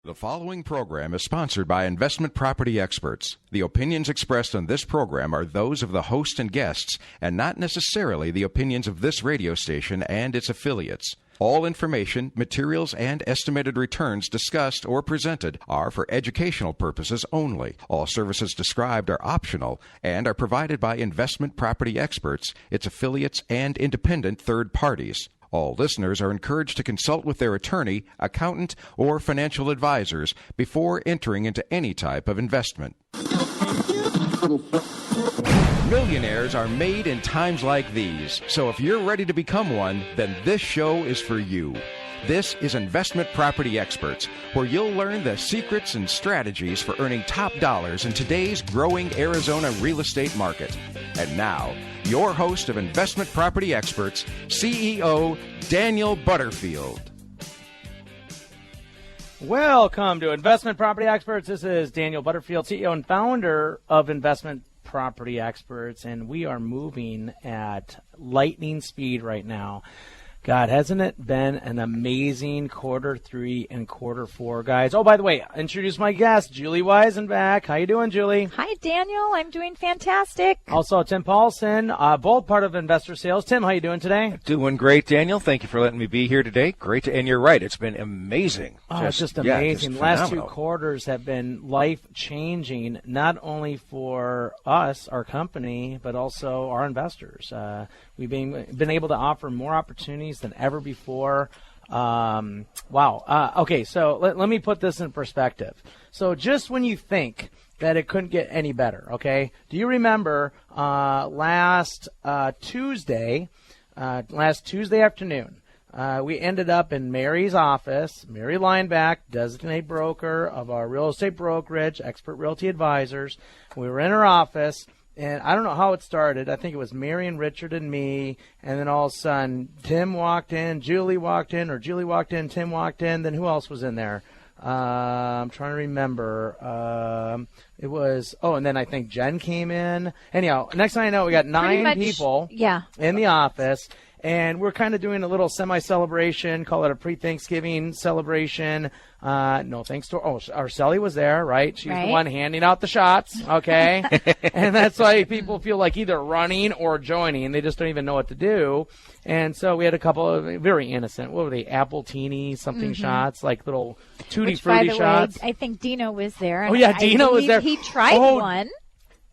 The following program is sponsored by Investment Property Experts. The opinions expressed on this program are those of the host and guests, and not necessarily the opinions of this radio station and its affiliates. All information, materials, and estimated returns discussed or presented are for educational purposes only. All services described are optional and are provided by Investment Property Experts, its affiliates, and independent third parties. All listeners are encouraged to consult with their attorney, accountant, or financial advisors before entering into any type of investment. Millionaires are made in times like these, so if you're ready to become one, then this show is for you. This is Investment Property Experts, where you'll learn the secrets and strategies for earning top dollars in today's growing Arizona real estate market. And now, your host of Investment Property Experts, CEO Daniel Butterfield. Welcome to Investment Property Experts. This is Daniel Butterfield, CEO and founder of Investment Property Experts, and we are moving at lightning speed right now. God, hasn't it been an amazing Q3 and Q4, guys? Oh, by the way, introduce my guest, Julie Weisenbach. How you doing, Julie? Hi, Daniel. I'm doing fantastic. Also, Tim Paulson, both part of Investor Sales. Tim, how you doing today? Doing great, Daniel. Thank you for letting me be here today. Great, and you're right. It's been amazing. Oh, it's just amazing. Just Last two quarters have been life-changing, not only for us, our company, but also our investors. We've been able to offer more opportunities than ever before. Wow. Okay, so let me put this in perspective. So just when you think that it couldn't get any better, okay, do you remember last Tuesday afternoon, we ended up in Mary's office. Mary Lineback, designated broker of our real estate brokerage, Expert Realty Advisors. We were in her office. And I don't know how it started. I think it was Mary and Richard and me. And then all of a sudden, Tim walked in, Julie walked in, or Julie walked in, Tim walked in. Then who else was in there? I'm trying to remember. It was, and then I think Jen came in. Anyhow, next thing I know, we got nine people in the office. And we're kind of doing a little semi-celebration, call it a pre-Thanksgiving celebration. No thanks to Arceli was there, right? She's the one handing out the shots, okay? And that's why people feel like either running or joining. They just don't even know what to do. And so we had a couple of very innocent, what were they, apple teeny something shots, like little tutti frutti shots. Way, I think Dino was there. Oh, yeah, Dino was there. He tried one.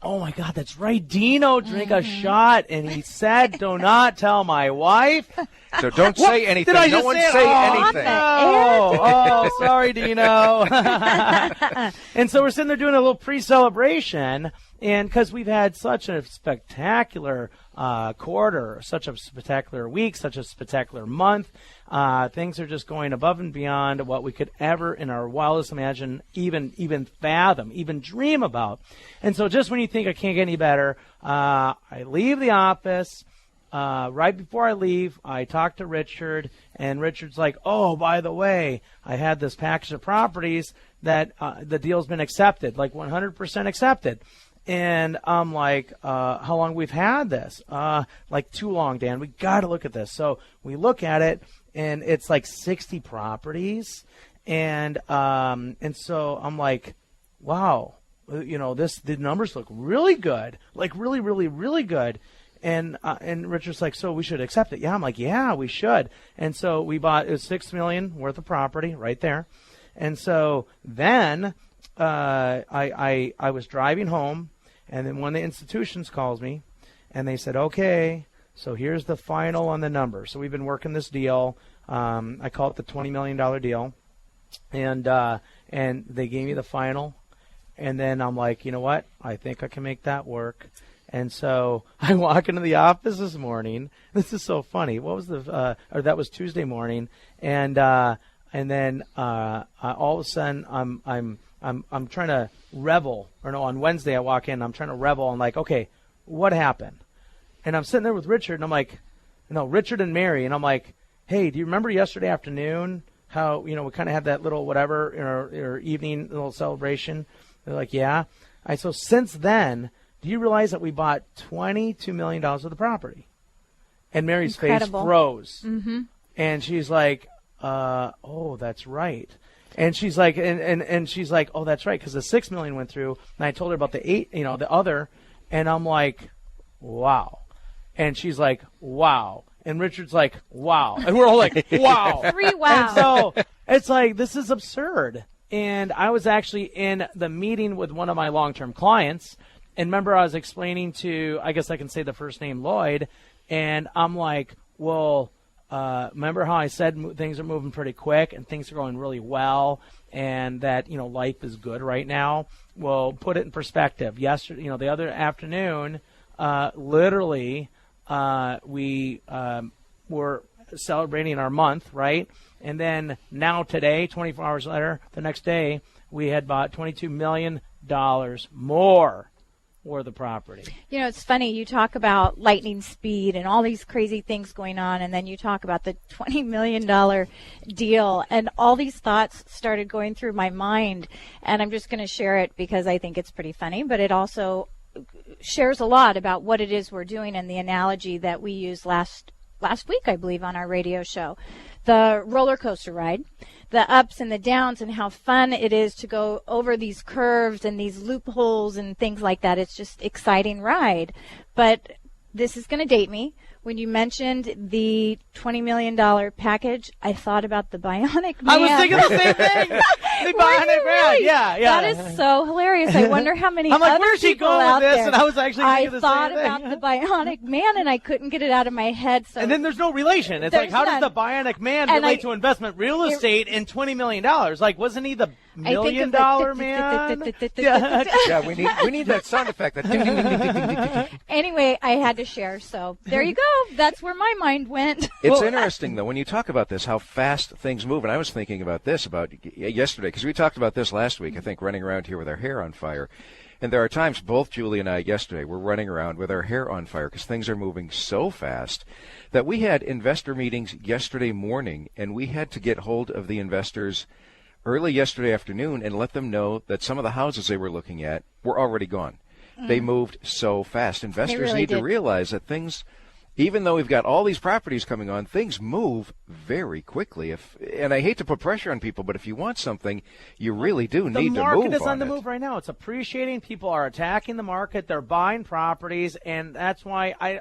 Oh, my God, that's right. Dino drank a shot, and he said, do not tell my wife. So don't say anything. No one say anything. Oh, sorry, Dino. And so we're sitting there doing a little pre-celebration, and because we've had such a spectacular quarter, such a spectacular week, such a spectacular month, things are just going above and beyond what we could ever in our wildest imagine, even fathom, even dream about. And so just when you think I can't get any better, I leave the office. Right before I leave, I talk to Richard, and Richard's like, oh, by the way, I had this package of properties that the deal's been accepted, like 100% accepted. And I'm like, how long we've had this? Like too long, Dan. We got to look at this. So we look at it, and it's like 60 properties. And so I'm like, wow, the numbers look really good, like really, really, really good. And Richard's like, so we should accept it. Yeah, I'm like, yeah, we should. And so it was $6 million worth of property right there. And so then I was driving home, and then one of the institutions calls me, and they said, okay, so here's the final on the number. So we've been working this deal. I call it the $20 million deal. And they gave me the final. And then I'm like, you know what? I think I can make that work. And so I walk into the office this morning. This is so funny. What was that was Tuesday morning. And then all of a sudden I'm trying to revel. Or no, on Wednesday I walk in, I'm trying to revel. I'm like, okay, what happened? And I'm sitting there with Richard, and I'm like, Richard and Mary, and I'm like, hey, do you remember yesterday afternoon how, we kind of had that little whatever in our evening little celebration? They're like, yeah. So since then, do you realize that we bought $22 million of the property? And Mary's face froze. Mm-hmm. And she's like, oh, that's right. And she's like, and she's like, oh, that's right, because the $6 million went through. And I told her about the the other, and I'm like, wow. And she's like, wow. And Richard's like, wow. And we're all like, wow. 3 wow. And so it's like, this is absurd. And I was actually in the meeting with one of my long-term clients. And remember, I was explaining to, I guess I can say the first name, Lloyd. And I'm like, well, remember how I said things are moving pretty quick and things are going really well and that, life is good right now? Well, put it in perspective. Yesterday, the other afternoon, literally, we were celebrating our month, right? And then now today, 24 hours later, the next day, we had bought $22 million more worth of property. It's funny. You talk about lightning speed and all these crazy things going on, and then you talk about the $20 million deal, and all these thoughts started going through my mind, and I'm just going to share it because I think it's pretty funny, but it also shares a lot about what it is we're doing and the analogy that we used last week, I believe, on our radio show. The roller coaster ride, the ups and the downs, and how fun it is to go over these curves and these loopholes and things like that. It's just exciting ride. But this is going to date me. When you mentioned the $20 million package, I thought about the Bionic Man. I was thinking the same thing. The Bionic Man. Really? Yeah. That is so hilarious. I wonder how many I'm like, other where's she people going out with this? there. And I was actually thinking the thought same thing. about the Bionic Man, and I couldn't get it out of my head. So and then there's no relation. It's like, There's how none. does the Bionic Man And relate to investment real estate and $20 million? Like, wasn't he the $1 million man? Yeah, we need that sound effect. That ding, ding, ding, ding, ding, ding, ding. Anyway, I had to share. So there you go. That's where my mind went. It's interesting, though, when you talk about this, how fast things move. And I was thinking about this yesterday, because we talked about this last week, I think, running around here with our hair on fire. And there are times, both Julie and I yesterday, were running around with our hair on fire because things are moving so fast that we had investor meetings yesterday morning, and we had to get hold of the investors early yesterday afternoon and let them know that some of the houses they were looking at were already gone. They moved so fast. Investors really need to did. realize that things, even though we've got all these properties coming on, things move very quickly. And I hate to put pressure on people, but if you want something, you really do need to move on it. The market is on the move right now. It's appreciating. People are attacking the market. They're buying properties, and that's why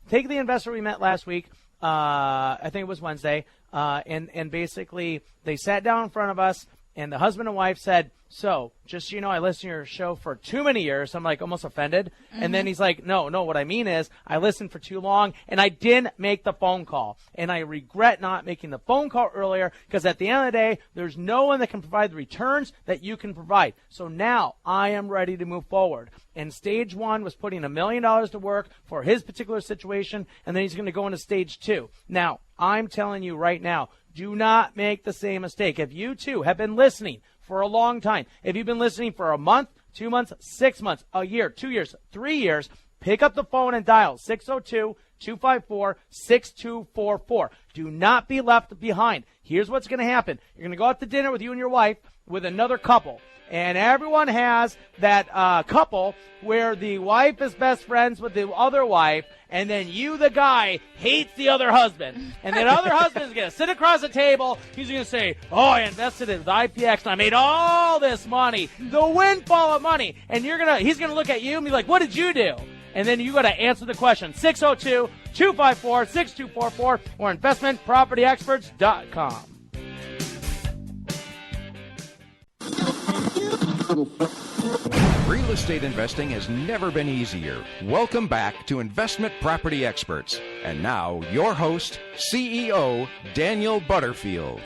take the investor we met last week. I think it was Wednesday, and basically they sat down in front of us, and the husband and wife said, so, just so you know, I listened to your show for too many years. I'm like almost offended. Mm-hmm. And then he's like, no, what I mean is I listened for too long, and I didn't make the phone call. And I regret not making the phone call earlier because at the end of the day, there's no one that can provide the returns that you can provide. So now I am ready to move forward. And stage one was putting $1 million to work for his particular situation, and then he's going to go into stage two. Now, I'm telling you right now, do not make the same mistake. If you, too, have been listening for a long time, if you've been listening for a month, 2 months, 6 months, a year, 2 years, 3 years, pick up the phone and dial 602-254-6244. Do not be left behind. Here's what's going to happen. You're going to go out to dinner with you and your wife with another couple. And everyone has that couple where the wife is best friends with the other wife, and then you, the guy, hates the other husband. And that other husband is going to sit across the table. He's going to say, oh, I invested in the IPX, and I made all this money, the windfall of money. And he's going to look at you and be like, what did you do? And then you got to answer the question, 602-254-6244 or investmentpropertyexperts.com. Real estate investing has never been easier. Welcome back to Investment Property Experts. And now, your host, CEO Daniel Butterfield.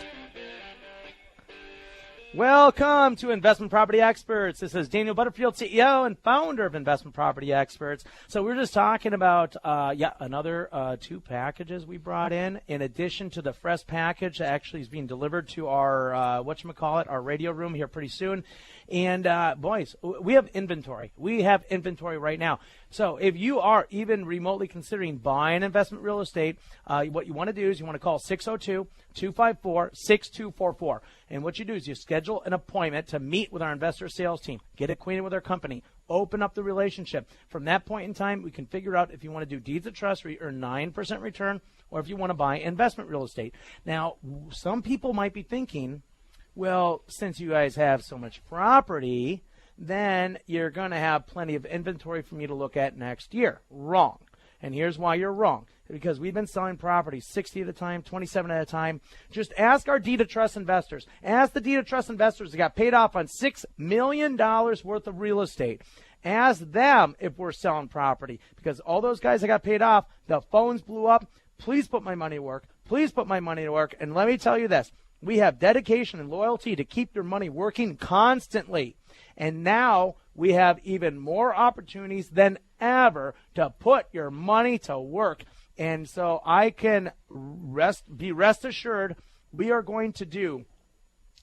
Welcome to Investment Property Experts. This is Daniel Butterfield, CEO and founder of Investment Property Experts. So we're just talking about another 2 packages we brought in addition to the fresh package that actually is being delivered to our our radio room here pretty soon. And boys, we have inventory. We have inventory right now. So if you are even remotely considering buying investment real estate, what you want to do is you want to call 602-254-6244. And what you do is you schedule an appointment to meet with our investor sales team, get acquainted with our company, open up the relationship. From that point in time, we can figure out if you want to do deeds of trust where you earn 9% return or if you want to buy investment real estate. Now, some people might be thinking, well, since you guys have so much property, then you're going to have plenty of inventory for me to look at next year. Wrong. And here's why you're wrong. Because we've been selling properties 60 at a time, 27 at a time. Just ask our deed of trust investors. Ask the deed of trust investors that got paid off on $6 million worth of real estate. Ask them if we're selling property. Because all those guys that got paid off, the phones blew up. Please put my money to work. Please put my money to work. And let me tell you this. We have dedication and loyalty to keep your money working constantly. And now we have even more opportunities than ever to put your money to work. And so I can be rest assured we are going to do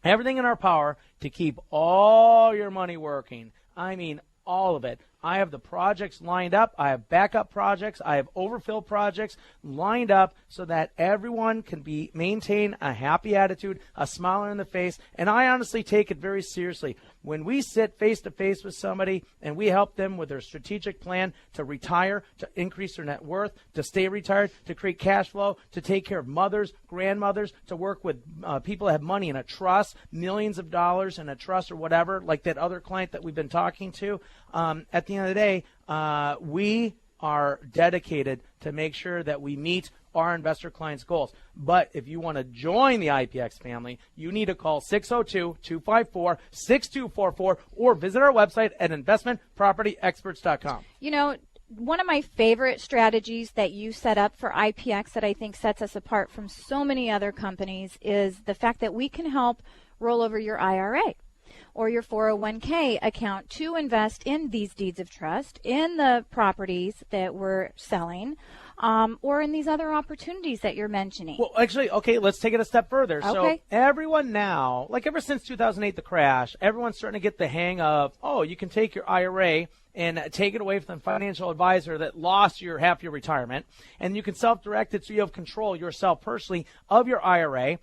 everything in our power to keep all your money working. I mean, all of it. I have the projects lined up. I have backup projects. I have overfill projects lined up so that everyone can maintain a happy attitude, a smile on the face. And I honestly take it very seriously. When we sit face to face with somebody and we help them with their strategic plan to retire, to increase their net worth, to stay retired, to create cash flow, to take care of mothers, grandmothers, to work with people that have money in a trust, millions of dollars in a trust or whatever, like that other client that we've been talking to, at the end of the day, we are dedicated to make sure that we meet our investor clients' goals. But if you want to join the IPX family, you need to call 602-254-6244 or visit our website at investmentpropertyexperts.com. You know, one of my favorite strategies that you set up for IPX that I think sets us apart from so many other companies is the fact that we can help roll over your IRA or your 401k account to invest in these deeds of trust, in the properties that we're selling, or in these other opportunities that you're mentioning. Well, actually, okay, let's take it a step further. Okay. So everyone now, like ever since 2008, the crash, everyone's starting to get the hang of, oh, you can take your IRA and take it away from the financial advisor that lost half your retirement, and you can self-direct it so you have control yourself personally of your IRA,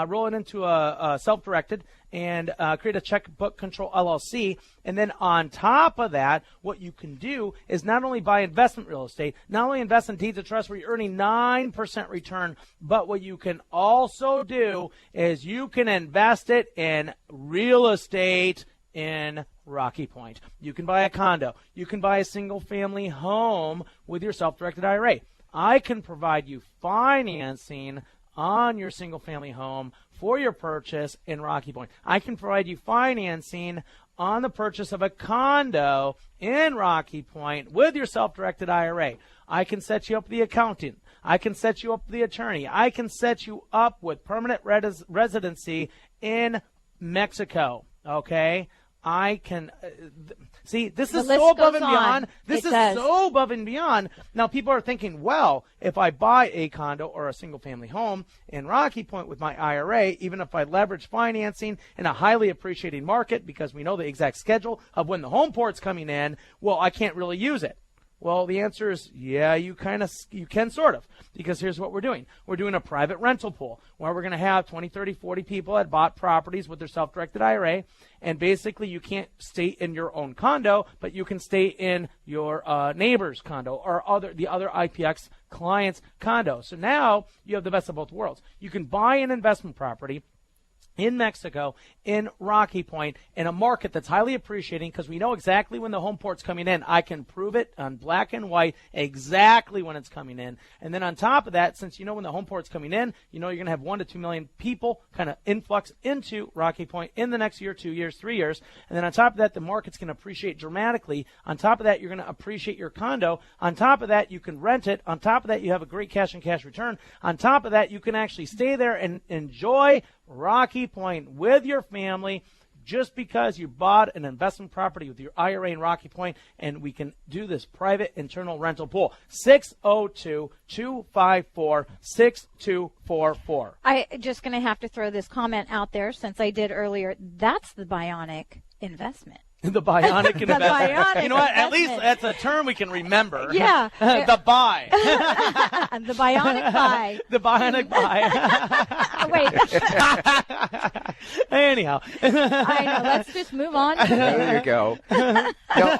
roll it into a self-directed, and create a checkbook control LLC. And then on top of that, what you can do is not only buy investment real estate, not only invest in deeds of trust where you're earning 9% return, but what you can also do is you can invest it in real estate in Rocky Point. You can buy a condo. You can buy a single-family home with your self-directed IRA. I can provide you financing on your single-family home for your purchase in Rocky Point. I can provide you financing on the purchase of a condo in Rocky Point with your self-directed IRA. I can set you up with the accountant. I can set you up with the attorney. I can set you up with permanent residency in Mexico, okay? I can see, this is so above and beyond. This is so above and beyond. Now, people are thinking, well, if I buy a condo or a single-family home in Rocky Point with my IRA, even if I leverage financing in a highly appreciating market because we know the exact schedule of when the home port's coming in, well, I can't really use it. Well, the answer is, yeah, you can sort of, because here's what we're doing. We're doing a private rental pool where we're going to have 20, 30, 40 people that bought properties with their self-directed IRA, and basically you can't stay in your own condo, but you can stay in your neighbor's condo or the other IPX client's condo. So now you have the best of both worlds. You can buy an investment property in Mexico, in Rocky Point, in a market that's highly appreciating because we know exactly when the home port's coming in. I can prove it on black and white exactly when it's coming in. And then on top of that, since you know when the home port's coming in, you know you're going to have 1 to 2 million people kind of influx into Rocky Point in the next year, 2 years, 3 years. And then on top of that, the market's going to appreciate dramatically. On top of that, you're going to appreciate your condo. On top of that, you can rent it. On top of that, you have a great cash and cash return. On top of that, you can actually stay there and enjoy Rocky Point with your family just because you bought an investment property with your IRA in Rocky Point, and we can do this private internal rental pool. 602-254-6244. I just going to have to throw this comment out there since I did earlier. That's the bionic investment. The bionic investment. bionic you know what? At least investment. that's a term we can remember. Yeah. The buy. The bionic buy. The bionic buy. Wait. Anyhow. I know. Let's just move on. There you go. Now,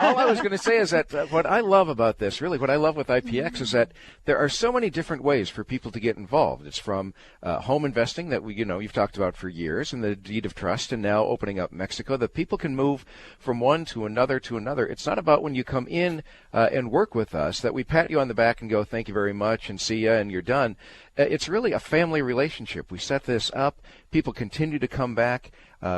all I was going to say is that what I love about this, really, what I love with IPX is that there are so many different ways for people to get involved. It's from home investing that you've talked about for years, and the deed of trust, and now opening up Mexico, that people can move from one to another to another. It's not about when you come in and work with us that we pat you on the back and go, thank you very much, and see ya, and you're done. It's really a family relationship. We set this up. People continue to come back.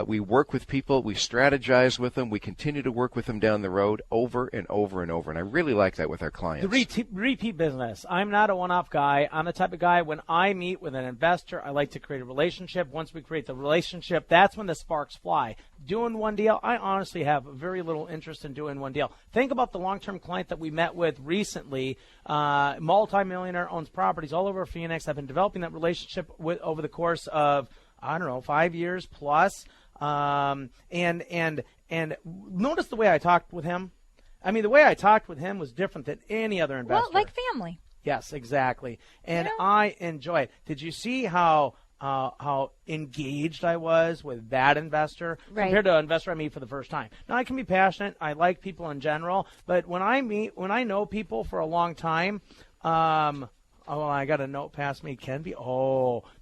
We work with people. We strategize with them. We continue to work with them down the road over and over and over. And I really like that with our clients. The repeat business. I'm not a one-off guy. I'm the type of guy, when I meet with an investor, I like to create a relationship. Once we create the relationship, that's when the sparks fly. Doing one deal, I honestly have very little interest in doing one deal. Think about the long-term client that we met with recently. Multi-millionaire, owns properties all over Phoenix. I've been developing that relationship with over the course of 5 years plus. And notice the way I talked with him. I mean, the way I talked with him was different than any other investor. Well, like family. Yes, exactly. And I enjoy it. Did you see how engaged I was with that investor compared to an investor I meet for the first time? Now, I can be passionate. I like people in general. But when I know people for a long time, I got a note past me.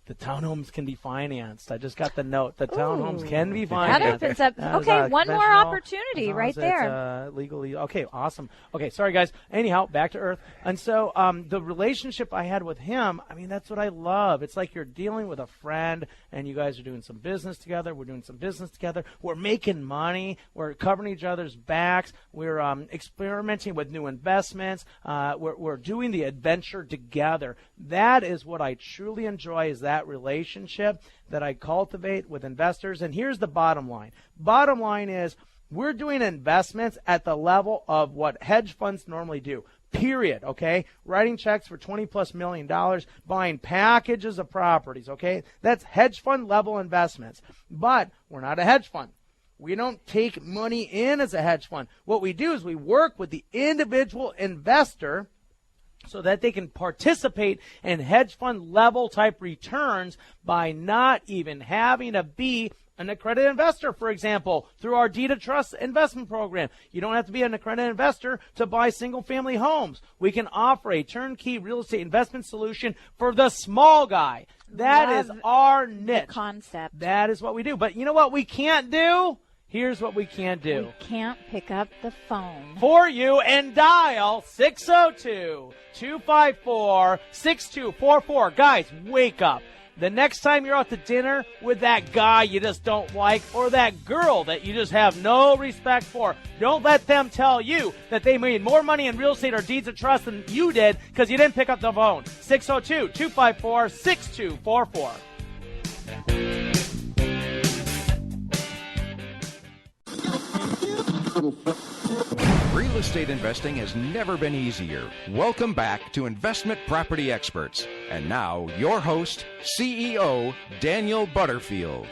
The townhomes can be financed. I just got the note. The townhomes can be financed. That opens up. Okay, one more opportunity right there. Legally. Okay, awesome. Okay, sorry, guys. Anyhow, back to earth. And so the relationship I had with him, I mean, that's what I love. It's like you're dealing with a friend, and you guys are doing some business together. We're doing some business together. We're making money. We're covering each other's backs. We're experimenting with new investments. We're doing the adventure together. That is what I truly enjoy, is that relationship that I cultivate with investors. And here's the bottom line. Bottom line is we're doing investments at the level of what hedge funds normally do. Period. Okay? Writing checks for $20+ million, buying packages of properties. Okay? That's hedge fund level investments. But we're not a hedge fund. We don't take money in as a hedge fund. What we do is we work with the individual investor so that they can participate in hedge fund level type returns by not even having to be an accredited investor, for example, through our deed of trust investment program. You don't have to be an accredited investor to buy single-family homes. We can offer a turnkey real estate investment solution for the small guy. That is our niche. Concept. That is what we do. But you know what we can't do? Here's what we can't do. We can't pick up the phone for you and dial 602-254-6244. Guys, wake up. The next time you're out to dinner with that guy you just don't like, or that girl that you just have no respect for, don't let them tell you that they made more money in real estate or deeds of trust than you did because you didn't pick up the phone. 602-254-6244. Real estate investing has never been easier. Welcome back to Investment Property Experts. And now, your host, CEO Daniel Butterfield.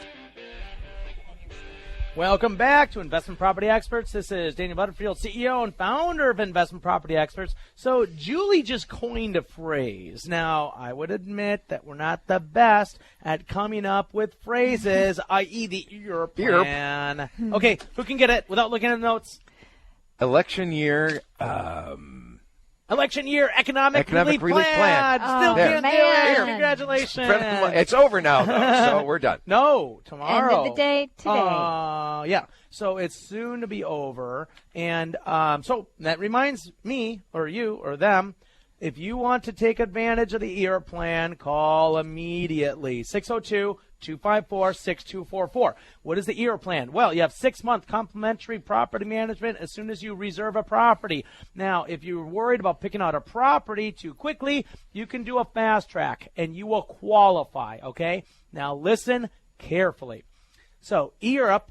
Welcome back to Investment Property Experts. This is Daniel Butterfield, CEO and founder of Investment Property Experts. So Julie just coined a phrase. Now, I would admit that we're not the best at coming up with phrases, i.e. the EAR plan. Okay, who can get it without looking at the notes? Election year. Election year economic relief plan. Still can't do it. Congratulations. It's over now, though, so we're done. No, tomorrow. End of the day today. Yeah. So it's soon to be over. And so that reminds me, or you, or them, if you want to take advantage of the EAR plan, call immediately. 602-254-6244. What is the EAR plan? Well, you have 6-month complimentary property management as soon as you reserve a property. Now, if you're worried about picking out a property too quickly, you can do a fast track and you will qualify, okay? Now, listen carefully. So, EAR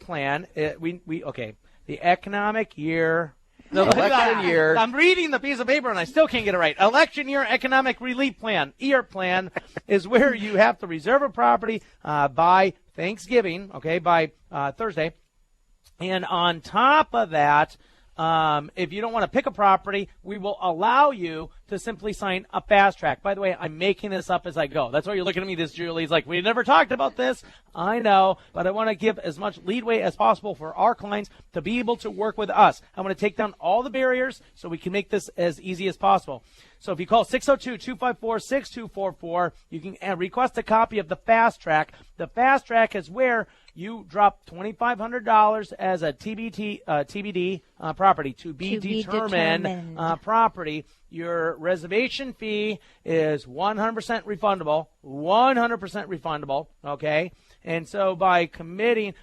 plan, the economic year. Election year. I'm reading the piece of paper and I still can't get it right. Election year economic relief plan, EAR plan, is where you have to reserve a property by Thanksgiving, okay, by Thursday. And on top of that, if you don't want to pick a property, we will allow you to simply sign a fast track. By the way, I'm making this up as I go. That's why you're looking at me, Julie's like, we never talked about this. I know, but I want to give as much leadway as possible for our clients to be able to work with us. I want to take down all the barriers so we can make this as easy as possible. So if you call 602-254-6244, you can request a copy of the fast track. The fast track is where you drop $2,500 as a TBD property, to be determined property. Your reservation fee is 100% refundable, 100% refundable, okay? And so by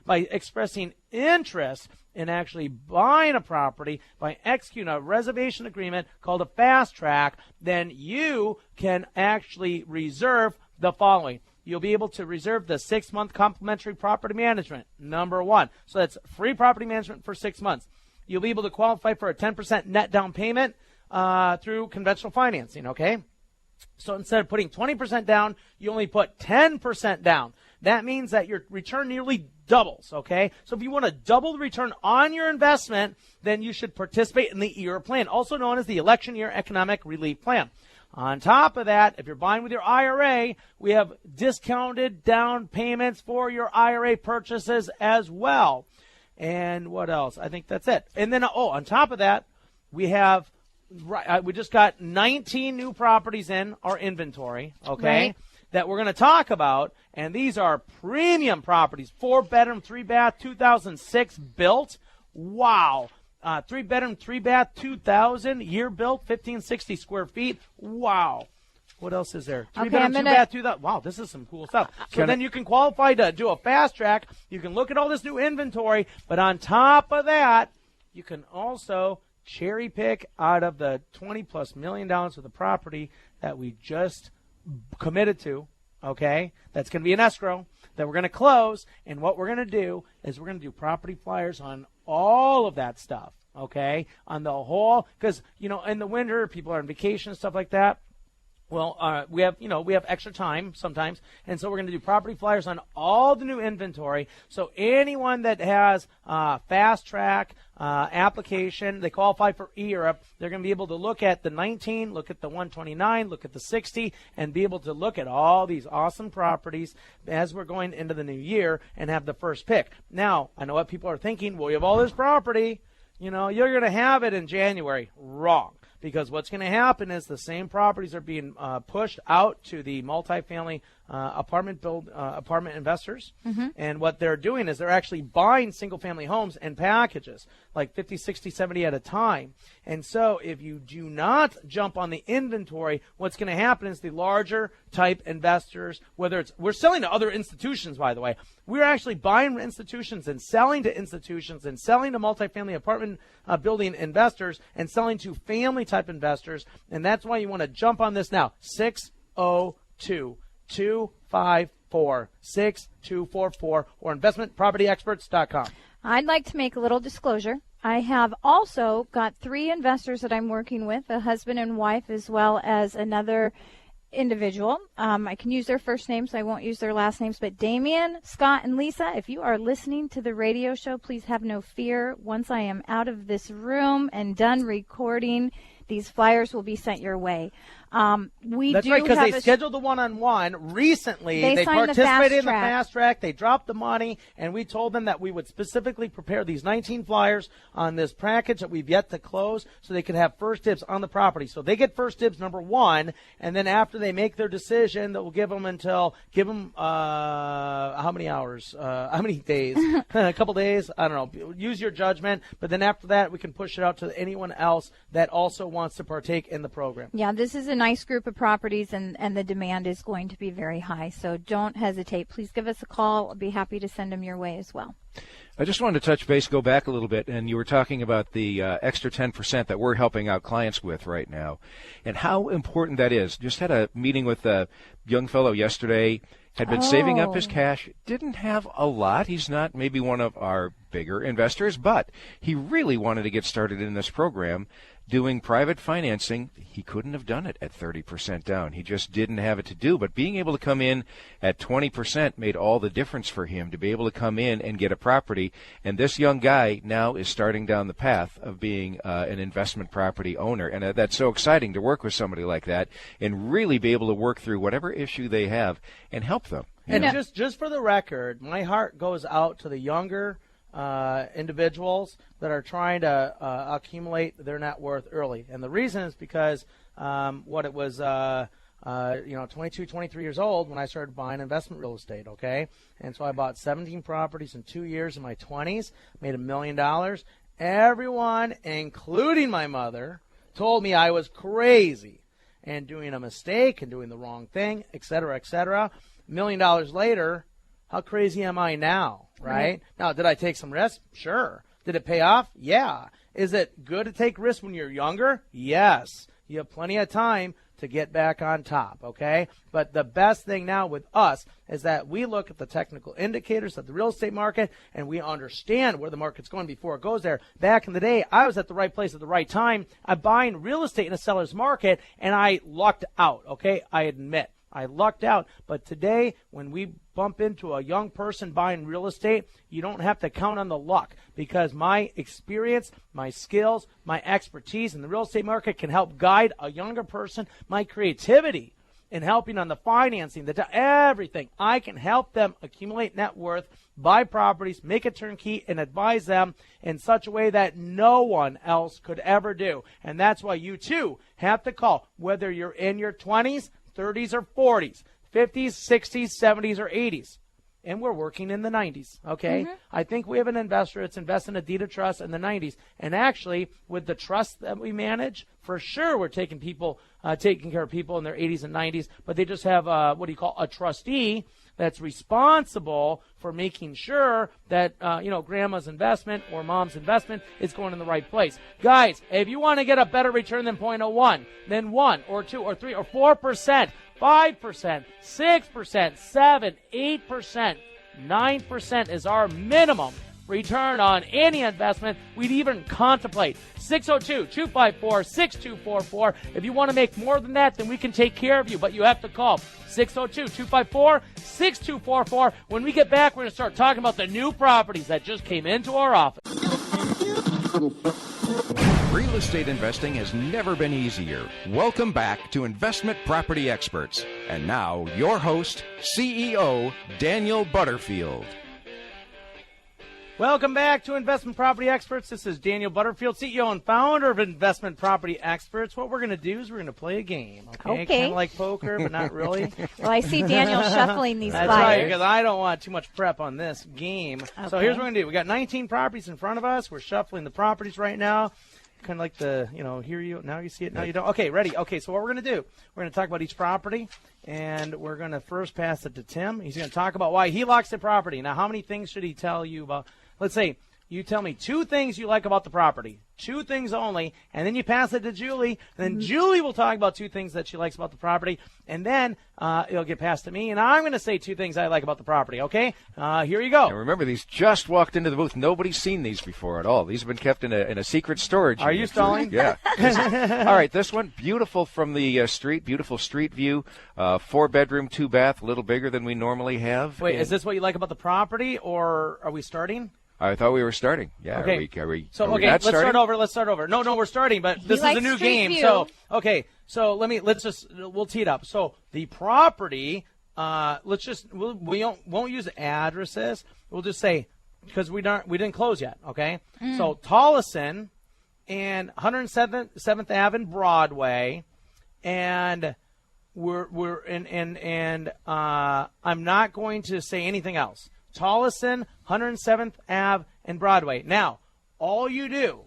expressing interest in actually buying a property, by executing a reservation agreement called a fast track, then you can actually reserve the following. You'll be able to reserve the 6-month complimentary property management, number one. So that's free property management for 6 months. You'll be able to qualify for a 10% net down payment through conventional financing, okay? So instead of putting 20% down, you only put 10% down. That means that your return nearly doubles, okay? So if you want to double the return on your investment, then you should participate in the ERA plan, also known as the Election Year Economic Relief Plan. On top of that, if you're buying with your IRA, we have discounted down payments for your IRA purchases as well. And what else? I think that's it. And then, on top of that, we just got 19 new properties in our inventory, okay, right, that we're going to talk about. And these are premium properties, 4-bedroom, 3-bath, 2006 built. Wow. 3-bedroom, 3-bath, 2000 year built, 1560 square feet. Wow. What else is there? 3-bedroom, 2-bath, 2000. Wow, this is some cool stuff. So then you can qualify to do a fast track. You can look at all this new inventory, but on top of that, you can also cherry pick out of the $20+ million of the property that we just committed to. Okay, that's going to be an escrow that we're going to close, and what we're going to do is we're going to do property flyers on all of that stuff, okay, on the whole, because, in the winter, people are on vacation and stuff like that. Well, we have extra time sometimes, and so we're going to do property flyers on all the new inventory. So anyone that has fast track application, they qualify for ERA, they're going to be able to look at the 19, look at the 129, look at the 60, and be able to look at all these awesome properties as we're going into the new year and have the first pick. Now, I know what people are thinking. Well, you have all this property, you're going to have it in January. Wrong. Because what's going to happen is the same properties are being pushed out to the multifamily apartment investors. Mm-hmm. And what they're doing is they're actually buying single-family homes in packages, like 50, 60, 70 at a time. And so if you do not jump on the inventory, what's going to happen is the larger type investors, we're selling to other institutions, by the way. We're actually buying institutions and selling to institutions and selling to multifamily apartment building investors and selling to family type investors. And that's why you want to jump on this now. 602-254-6244 or investmentpropertyexperts.com. I'd like to make a little disclosure. I have also got 3 investors that I'm working with, a husband and wife, as well as another individual. I can use their first names. I won't use their last names. But Damien, Scott, and Lisa, if you are listening to the radio show, please have no fear. Once I am out of this room and done recording, these flyers will be sent your way. That's right, because they scheduled the one-on-one recently. They participated in the fast track. They dropped the money, and we told them that we would specifically prepare these 19 flyers on this package that we've yet to close so they could have first dibs on the property. So they get first dibs, number one, and then after they make their decision, that will give them how many hours? How many days? A couple days? I don't know. Use your judgment. But then after that, we can push it out to anyone else that also wants to partake in the program. Yeah, this is a nice group of properties, and the demand is going to be very high. So don't hesitate. Please give us a call. I'll be happy to send them your way as well. I just wanted to touch base, go back a little bit, and you were talking about the extra 10% that we're helping out clients with right now and how important that is. Just had a meeting with a young fellow yesterday, had been saving up his cash, didn't have a lot. He's not maybe one of our bigger investors, but he really wanted to get started in this program. doing private financing, he couldn't have done it at 30% down. He just didn't have it to do. But being able to come in at 20% made all the difference for him to be able to come in and get a property. And this young guy now is starting down the path of being an investment property owner. And that's so exciting to work with somebody like that and really be able to work through whatever issue they have and help them. And just for the record, my heart goes out to the younger individuals that are trying to accumulate their net worth early. And the reason is because 22, 23 years old when I started buying investment real estate, okay? And so I bought 17 properties in 2 years in my 20s, made $1 million. Everyone, including my mother, told me I was crazy and doing a mistake and doing the wrong thing, et cetera, et cetera. $1 million later, how crazy am I now, right? Now, did I take some risks? Sure. Did it pay off? Yeah. Is it good to take risks when you're younger? Yes. You have plenty of time to get back on top, okay? But the best thing now with us is that we look at the technical indicators of the real estate market and we understand where the market's going before it goes there. Back in the day, I was at the right place at the right time. I'm buying real estate in a seller's market and I lucked out, okay? I admit. I lucked out. But today, when we bump into a young person buying real estate, you don't have to count on the luck because my experience, my skills, my expertise in the real estate market can help guide a younger person, my creativity in helping on the financing, everything. I can help them accumulate net worth, buy properties, make a turnkey, and advise them in such a way that no one else could ever do. And that's why you, too, have to call, whether you're in your 20s, 30s or 40s, 50s, 60s, 70s, or 80s. And we're working in the 90s, okay? Mm-hmm. I think we have an investor that's invested in a deed of trust in the 90s. And actually, with the trust that we manage, for sure we're taking care of people in their 80s and 90s, but they just have a trustee that's responsible for making sure that, grandma's investment or mom's investment is going in the right place. Guys, if you want to get a better return than 0.01, then 1 or 2 or 3 or 4%, 5%, 6%, 7, 8%, 9% is our minimum return on any investment we'd even contemplate. 602-254-6244. If you want to make more than that, then we can take care of you, but you have to call 602-254-6244. When we get back, we're going to start talking about the new properties that just came into our office. Real estate investing has never been easier. Welcome back to Investment Property Experts. And now, your host, CEO Daniel Butterfield. Welcome back to Investment Property Experts. This is Daniel Butterfield, CEO and founder of Investment Property Experts. What we're going to do is we're going to play a game, okay? Kind of like poker, but not really. Well, I see Daniel shuffling these That's flyers. Right, because I don't want too much prep on this game. Okay. So here's what we're going to do. We got 19 properties in front of us. We're shuffling the properties right now. Kind of like here you, now you see it, now you don't. Okay, ready. Okay, so what we're going to do, we're going to talk about each property, and we're going to first pass it to Tim. He's going to talk about why he likes the property. Now, how many things should he tell you about? Let's say you tell me 2 things you like about the property, 2 things only, and then you pass it to Julie, and then Julie will talk about 2 things that she likes about the property, and then it'll get passed to me, and I'm going to say 2 things I like about the property, okay? Here you go. And remember, these just walked into the booth. Nobody's seen these before at all. These have been kept in a secret storage. Are you stalling? Yeah. All right, this one, beautiful from the street, beautiful street view, 4-bedroom, 2-bath, a little bigger than we normally have. Wait, is this what you like about the property, or are we starting? I thought we were starting. Yeah. Okay. Are we let's start over. No, we're starting, but this is a new game. View. So, we'll tee it up. So the property, we won't use addresses. We'll just say, because we didn't close yet. Okay. So Tolleson and 107th Ave and Broadway, and I'm not going to say anything else. Tolleson, 107th Ave, and Broadway. Now, all you do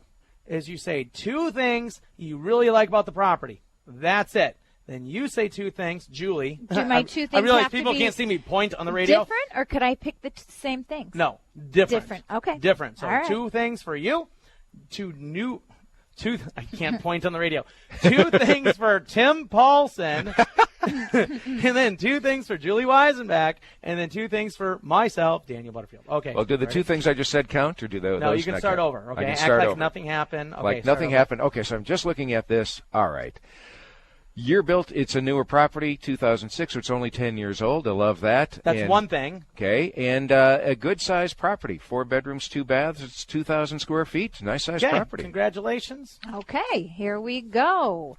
is you say 2 things you really like about the property. That's it. Then you say 2 things, Julie. Do my 2 things I realize have people to be can't see me point on the radio. Different, or could I pick the same things? No, different. Different, okay. Different. So right. 2 things for you, 2 I can't point on the radio. 2 things for Tim Paulson, and then 2 things for Julie Weisenbach, and then 2 things for myself, Daniel Butterfield. Okay. Well, do the 2 things I just said count, or do those? No, you can not start count? over. Okay. I can Act start like over. nothing happened. Okay, like nothing happened. Okay, so I'm just looking at this. All right. Year built, it's a newer property, 2006, so it's only 10 years old. I love that. That's one thing. Okay, and a good-sized property, 4 bedrooms, 2 baths. It's 2,000 square feet. Nice-sized property. Congratulations. Okay, here we go.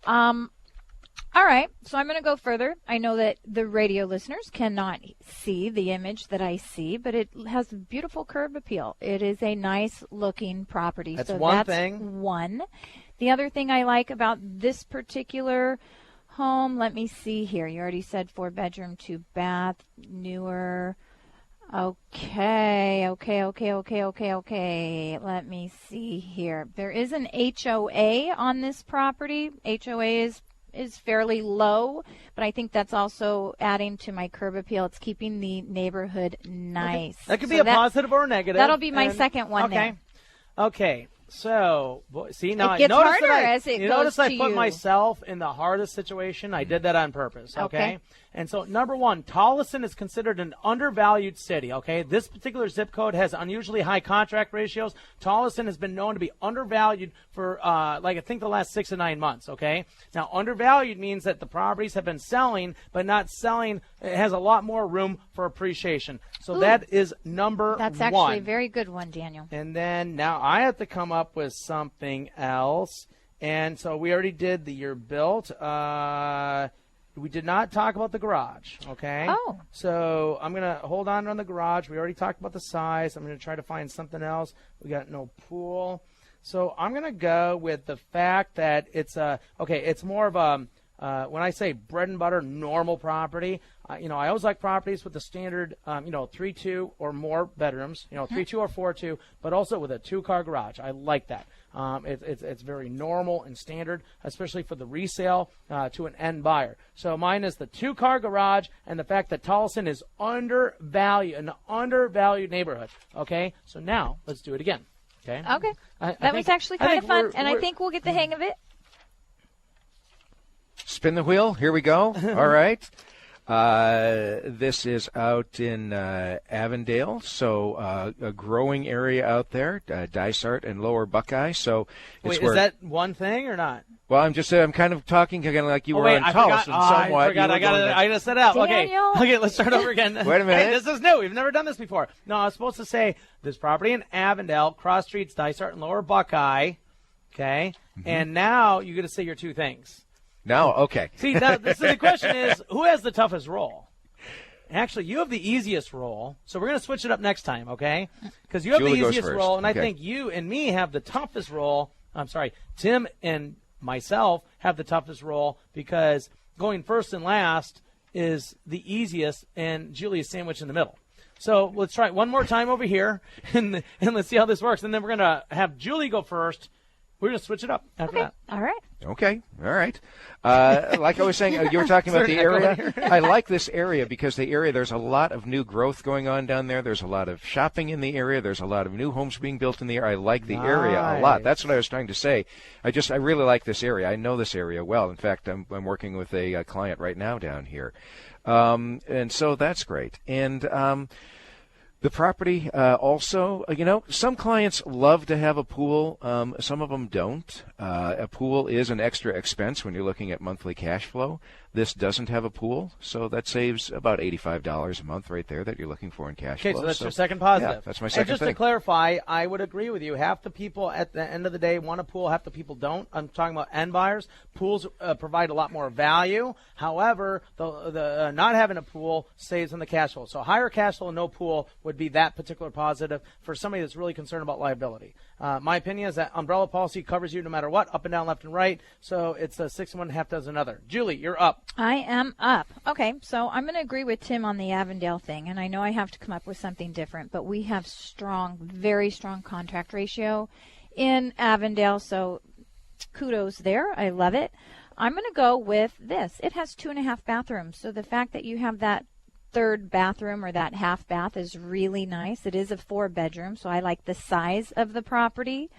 All right, so I'm going to go further. I know that the radio listeners cannot see the image that I see, but it has beautiful curb appeal. It is a nice-looking property. That's so one that's thing. One. The other thing I like about this particular home, let me see here. You already said 4 bedroom, 2 bath, newer. Okay. Let me see here. There is an HOA on this property. HOA is fairly low, but I think that's also adding to my curb appeal. It's keeping the neighborhood nice. Okay. That could be a positive or a negative. That'll be my second one there. Okay. So, see, now it gets notice harder that as it you goes notice to I put you. myself in the hardest situation. I did that on purpose, Okay. And so, number 1, Tolleson is considered an undervalued city, okay? This particular zip code has unusually high contract ratios. Tolleson has been known to be undervalued for, I think the last 6 to 9 months, okay? Now, undervalued means that the properties have been selling, but not selling. It has a lot more room for appreciation. So that is number 1. That's actually a very good one, Daniel. And then now I have to come up with something else. And so we already did the year built. We did not talk about the garage, okay? Oh. So I'm going to hold on the garage. We already talked about the size. I'm going to try to find something else. We got no pool. So I'm going to go with the fact that it's it's more of a, when I say bread and butter, normal property, I always like properties with the standard, 3-2 or more bedrooms, 3-2 or 4-2, but also with a 2-car garage. I like that. It's very normal and standard, especially for the resale to an end buyer. So mine is the 2-car garage and the fact that Tolleson is an undervalued neighborhood. Okay, so now let's do it again. Okay. Okay. That was actually kind of fun, and I think we'll get the hang of it. Spin the wheel. Here we go. All right. This is out in Avondale, so a growing area out there, Dysart and Lower Buckeye. So it's Wait, is that one thing or not? Well, I'm kind of talking again like you were on Tolleson somewhat. I forgot. I got to set out. Daniel. Okay, let's start over again. Wait a minute. Hey, this is new. We've never done this before. No, I was supposed to say this property in Avondale, cross streets, Dysart and Lower Buckeye. Okay, and now you got to say your 2 things. Now, okay. See, the question is, who has the toughest role? Actually, you have the easiest role, so we're going to switch it up next time, okay? Because you have Julie the goes easiest first. role, and Okay. I think you and me have the toughest role. I'm sorry, Tim and myself have the toughest role because going first and last is the easiest, and Julie is sandwiched in the middle. So let's try it one more time over here, and let's see how this works. And then we're going to have Julie go first. We're going to switch it up after that. All right. Okay. All right. Like I was saying, you were talking about the area. I like this area because there's a lot of new growth going on down there. There's a lot of shopping in the area. There's a lot of new homes being built in the area. I like the area a lot. That's what I was trying to say. I really like this area. I know this area well. In fact, I'm working with a client right now down here. And so that's great. And the property also, some clients love to have a pool. Some of them don't. A pool is an extra expense when you're looking at monthly cash flow. This doesn't have a pool, so that saves about $85 a month right there that you're looking for in cash flow. Okay, so that's your second positive. Yeah, that's my second And just thing. to clarify, I would agree with you. Half the people at the end of the day want a pool, half the people don't. I'm talking about end buyers. Pools provide a lot more value. However, the not having a pool saves on the cash flow. So higher cash flow and no pool would be that particular positive for somebody that's really concerned about liability. My opinion is that umbrella policy covers you no matter what, up and down, left and right. So it's a 6 and 1 half dozen other. Julie, you're up. I am up. Okay, so I'm going to agree with Tim on the Avondale thing, and I know I have to come up with something different, but we have very strong contract ratio in Avondale, so kudos there. I love it. I'm going to go with this. It has 2.5 bathrooms, so the fact that you have that third bathroom or that half bath is really nice. It is a 4-bedroom, so I like the size of the property,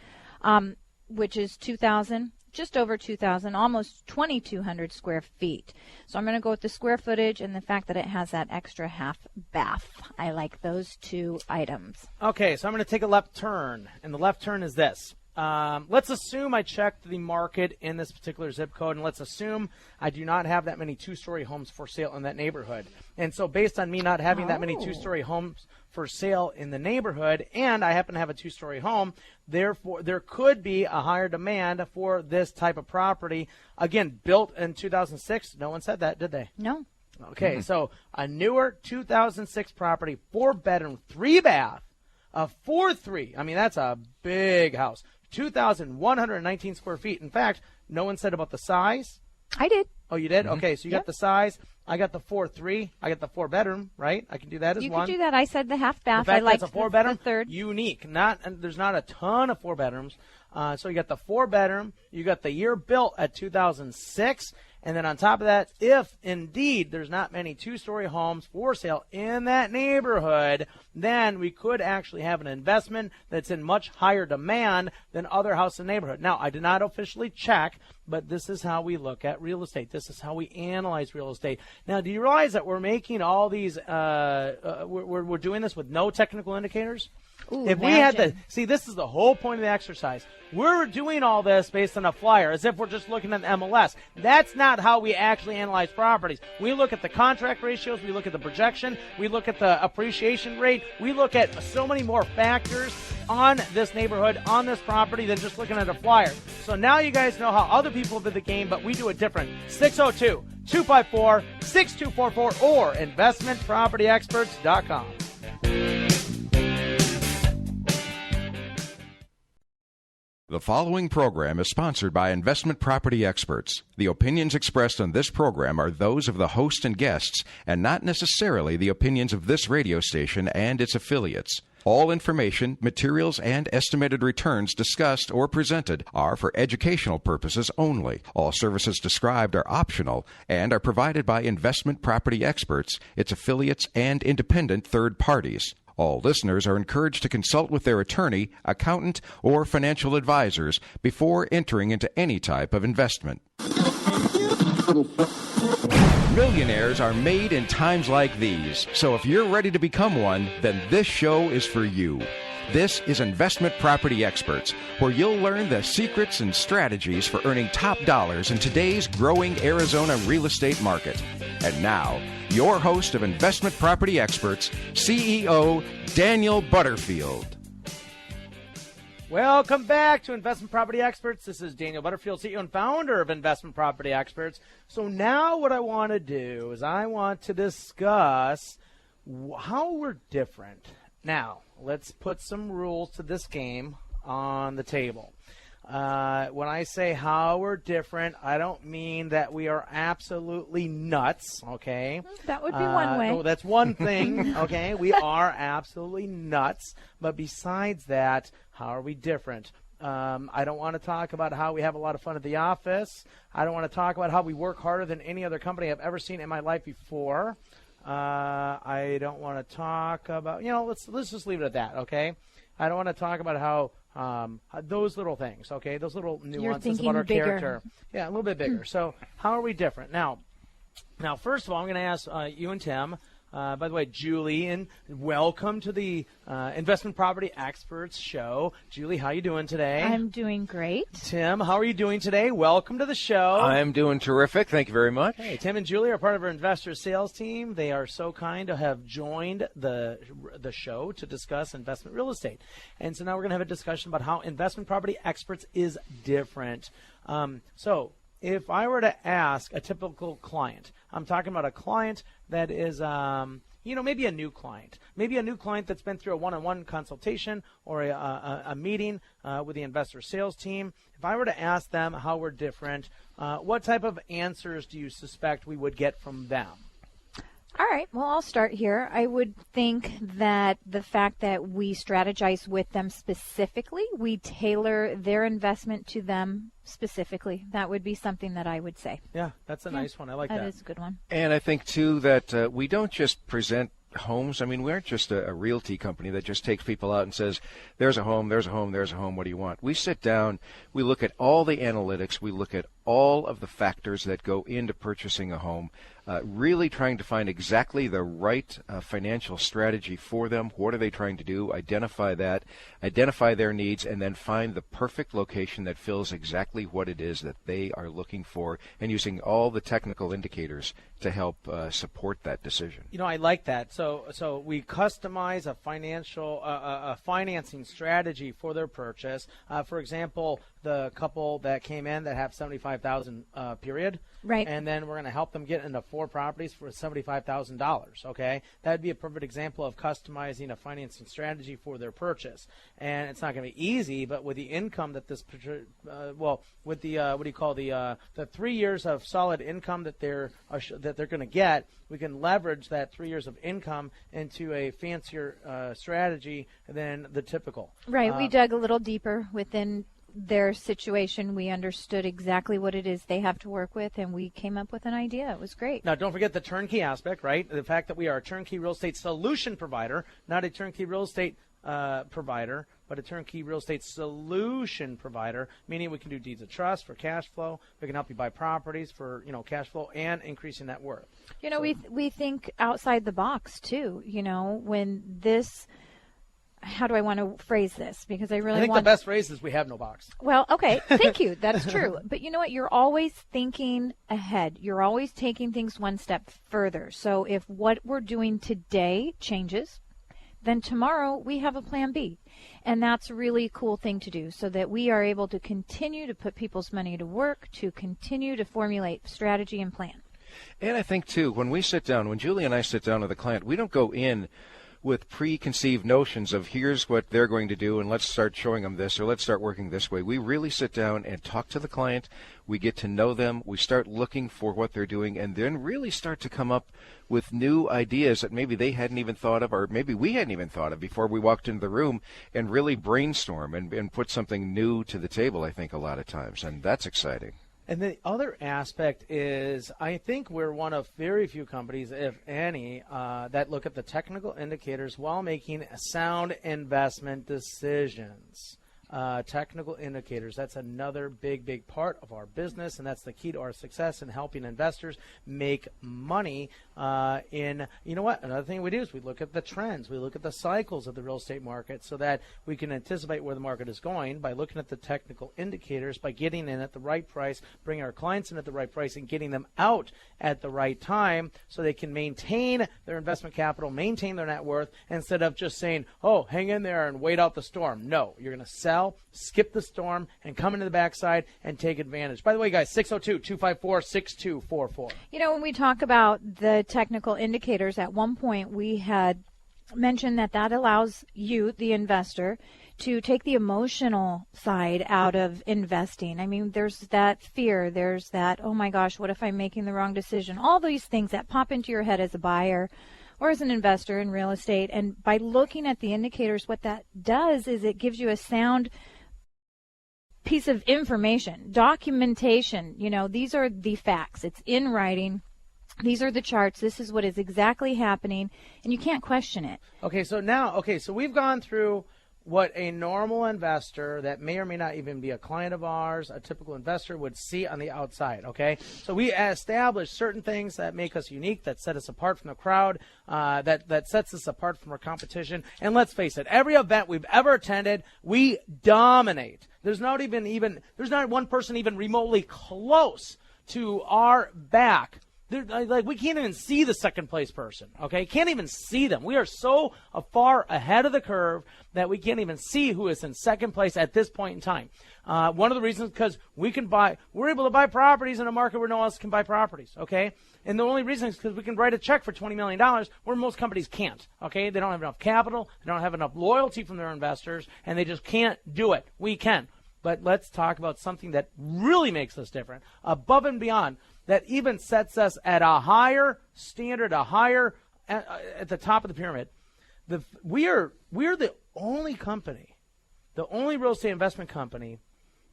which is 2,000 just over 2,000, almost 2,200 square feet. So I'm going to go with the square footage and the fact that it has that extra half bath. I like those two items. Okay, so I'm going to take a left turn, and the left turn is this. Let's assume I checked the market in this particular zip code, and let's assume I do not have that many two-story homes for sale in that neighborhood. And so based on me not having that many two-story homes for sale in the neighborhood, and I happen to have a two-story home, therefore there could be a higher demand for this type of property. Again, built in 2006. No one said that, did they? No. Okay, so a newer 2006 property, 4-bedroom, 3-bath, a 4-3. I mean, that's a big house. 2,119 square feet. In fact, no one said about the size. I did. Oh, you did? Okay, so you got the size. I got the 4-3. I got the 4-bedroom, right? I can do that as one. You could do that. I said the half bath. In fact, I like that's a 4-bedroom. The third. Unique. There's not a ton of 4-bedrooms. So you got the 4-bedroom. You got the year built at 2006. And then on top of that, if indeed there's not many two-story homes for sale in that neighborhood, then we could actually have an investment that's in much higher demand than other houses in the neighborhood. Now, I did not officially check, but this is how we look at real estate. This is how we analyze real estate. Now, do you realize that we're making all these, we're doing this with no technical indicators? Ooh, if we had to see, this is the whole point of the exercise. We're doing all this based on a flyer, as if we're just looking at the MLS. That's not how we actually analyze properties. We look at the contract ratios, we look at the projection, we look at the appreciation rate, we look at so many more factors on this neighborhood, on this property, than just looking at a flyer. So now you guys know how other people did the game, but we do it different. 602-254-6244 or investmentpropertyexperts.com. The following program is sponsored by Investment Property Experts. The opinions expressed on this program are those of the host and guests, and not necessarily the opinions of this radio station and its affiliates. All information, materials, and estimated returns discussed or presented are for educational purposes only. All services described are optional and are provided by Investment Property Experts, its affiliates, and independent third parties. All listeners are encouraged to consult with their attorney, accountant, or financial advisors before entering into any type of investment. Millionaires are made in times like these, so if you're ready to become one, then this show is for you. This is Investment Property Experts, where you'll learn the secrets and strategies for earning top dollars in today's growing Arizona real estate market. And now, your host of Investment Property Experts, CEO Daniel Butterfield. Welcome back to Investment Property Experts. This is Daniel Butterfield, CEO and founder of Investment Property Experts. So now what I want to do is I want to discuss how we're different. Now, let's put some rules to this game on the table. When I say how we're different, I don't mean that we are absolutely nuts, okay? That would be one way. No, that's one thing, okay? We are absolutely nuts. But besides that, how are we different? I don't want to talk about how we have a lot of fun at the office. I don't want to talk about how we work harder than any other company I've ever seen in my life before. I don't want to talk about, let's just leave it at that, okay? I don't want to talk about how those little things, okay? Those little nuances about our character. Yeah, a little bit bigger. So how are we different? Now, first of all, I'm going to ask you and Tim. By the way, Julie, and welcome to the Investment Property Experts show. Julie, how are you doing today? I'm doing great. Tim, how are you doing today? Welcome to the show. I'm doing terrific. Thank you very much. Hey, Tim and Julie are part of our investor sales team. They are so kind to have joined the show to discuss investment real estate. And so now we're going to have a discussion about how Investment Property Experts is different. So if I were to ask a typical client, I'm talking about a client that is, maybe a new client. Maybe a new client that's been through a one-on-one consultation or a meeting with the investor sales team. If I were to ask them how we're different, what type of answers do you suspect we would get from them? All right. Well, I'll start here. I would think that the fact that we strategize with them specifically, we tailor their investment to them specifically. That would be something that I would say. Yeah, that's a nice one. I like that. That is a good one. And I think, too, that we don't just present homes. I mean, we aren't just a realty company that just takes people out and says, there's a home, there's a home, there's a home, what do you want? We sit down, we look at all the analytics, we look at all of the factors that go into purchasing a home, really trying to find exactly the right financial strategy for them. What are they trying to do? Identify that, identify their needs, and then find the perfect location that fills exactly what it is that they are looking for, and using all the technical indicators to help support that decision. You know, I like that. So we customize a financing strategy for their purchase. For example, the couple that came in that have $75,000 period, right? And then we're going to help them get into 4 properties for $75,000. Okay, that would be a perfect example of customizing a financing strategy for their purchase. And it's not going to be easy, but with the income that this, with the what do you call the 3 years of solid income that they're going to get, we can leverage that 3 years of income into a fancier strategy than the typical. Right. We dug a little deeper within their situation. We understood exactly what it is they have to work with, and we came up with an idea. It was great. Now, don't forget the turnkey aspect, right? The fact that we are a turnkey real estate solution provider, not a turnkey real estate provider, but a turnkey real estate solution provider, meaning we can do deeds of trust for cash flow. We can help you buy properties for, cash flow and increasing net worth. We think outside the box too. When this, how do I want to phrase this? Because I think the best phrase is we have no box. Well, okay, thank you. That's true. But you know what? You're always thinking ahead. You're always taking things one step further. So if what we're doing today changes, then tomorrow we have a plan B. And that's a really cool thing to do, so that we are able to continue to put people's money to work, to continue to formulate strategy and plan. And I think, too, when Julie and I sit down with a client, we don't go in with preconceived notions of here's what they're going to do and let's start showing them this or let's start working this way. We really sit down and talk to the client. We get to know them. We start looking for what they're doing, and then really start to come up with new ideas that maybe they hadn't even thought of, or maybe we hadn't even thought of before we walked into the room, and really brainstorm and put something new to the table, I think, a lot of times. And that's exciting. And the other aspect is, I think we're one of very few companies, if any, that look at the technical indicators while making sound investment decisions. Technical indicators, that's another big part of our business, and that's the key to our success in helping investors make money. Another thing we do is we look at the trends, we look at the cycles of the real estate market, so that we can anticipate where the market is going by looking at the technical indicators, by getting in at the right price, bringing our clients in at the right price, and getting them out at the right time, so they can maintain their investment capital, maintain their net worth, instead of just saying, oh, hang in there and wait out the storm. No, you're going to sell, skip the storm, and come into the backside and take advantage. By the way, guys, 602-254-6244. When we talk about the technical indicators, at one point we had mentioned that allows you, the investor, to take the emotional side out of investing. I mean, there's that fear, there's that, oh my gosh, what if I'm making the wrong decision? All these things that pop into your head as a buyer or as an investor in real estate. And by looking at the indicators, what that does is it gives you a sound piece of information, documentation. These are the facts. It's in writing. These are the charts. This is what is exactly happening, and you can't question it. So we've gone through what a normal investor that may or may not even be a client of ours, a typical investor, would see on the outside, okay? So we establish certain things that make us unique, that set us apart from the crowd, that sets us apart from our competition. And let's face it, every event we've ever attended, we dominate. There's not one person even remotely close to our back. We can't even see the second place person, okay? Can't even see them. We are so far ahead of the curve that we can't even see who is in second place at this point in time. One of the reasons, because we're able to buy properties in a market where no one else can buy properties, okay? And the only reason is because we can write a check for $20 million where most companies can't, okay? They don't have enough capital, they don't have enough loyalty from their investors, and they just can't do it. We can. But let's talk about something that really makes us different, above and beyond, that even sets us at a higher standard, at the top of the pyramid. We are the only company, the only real estate investment company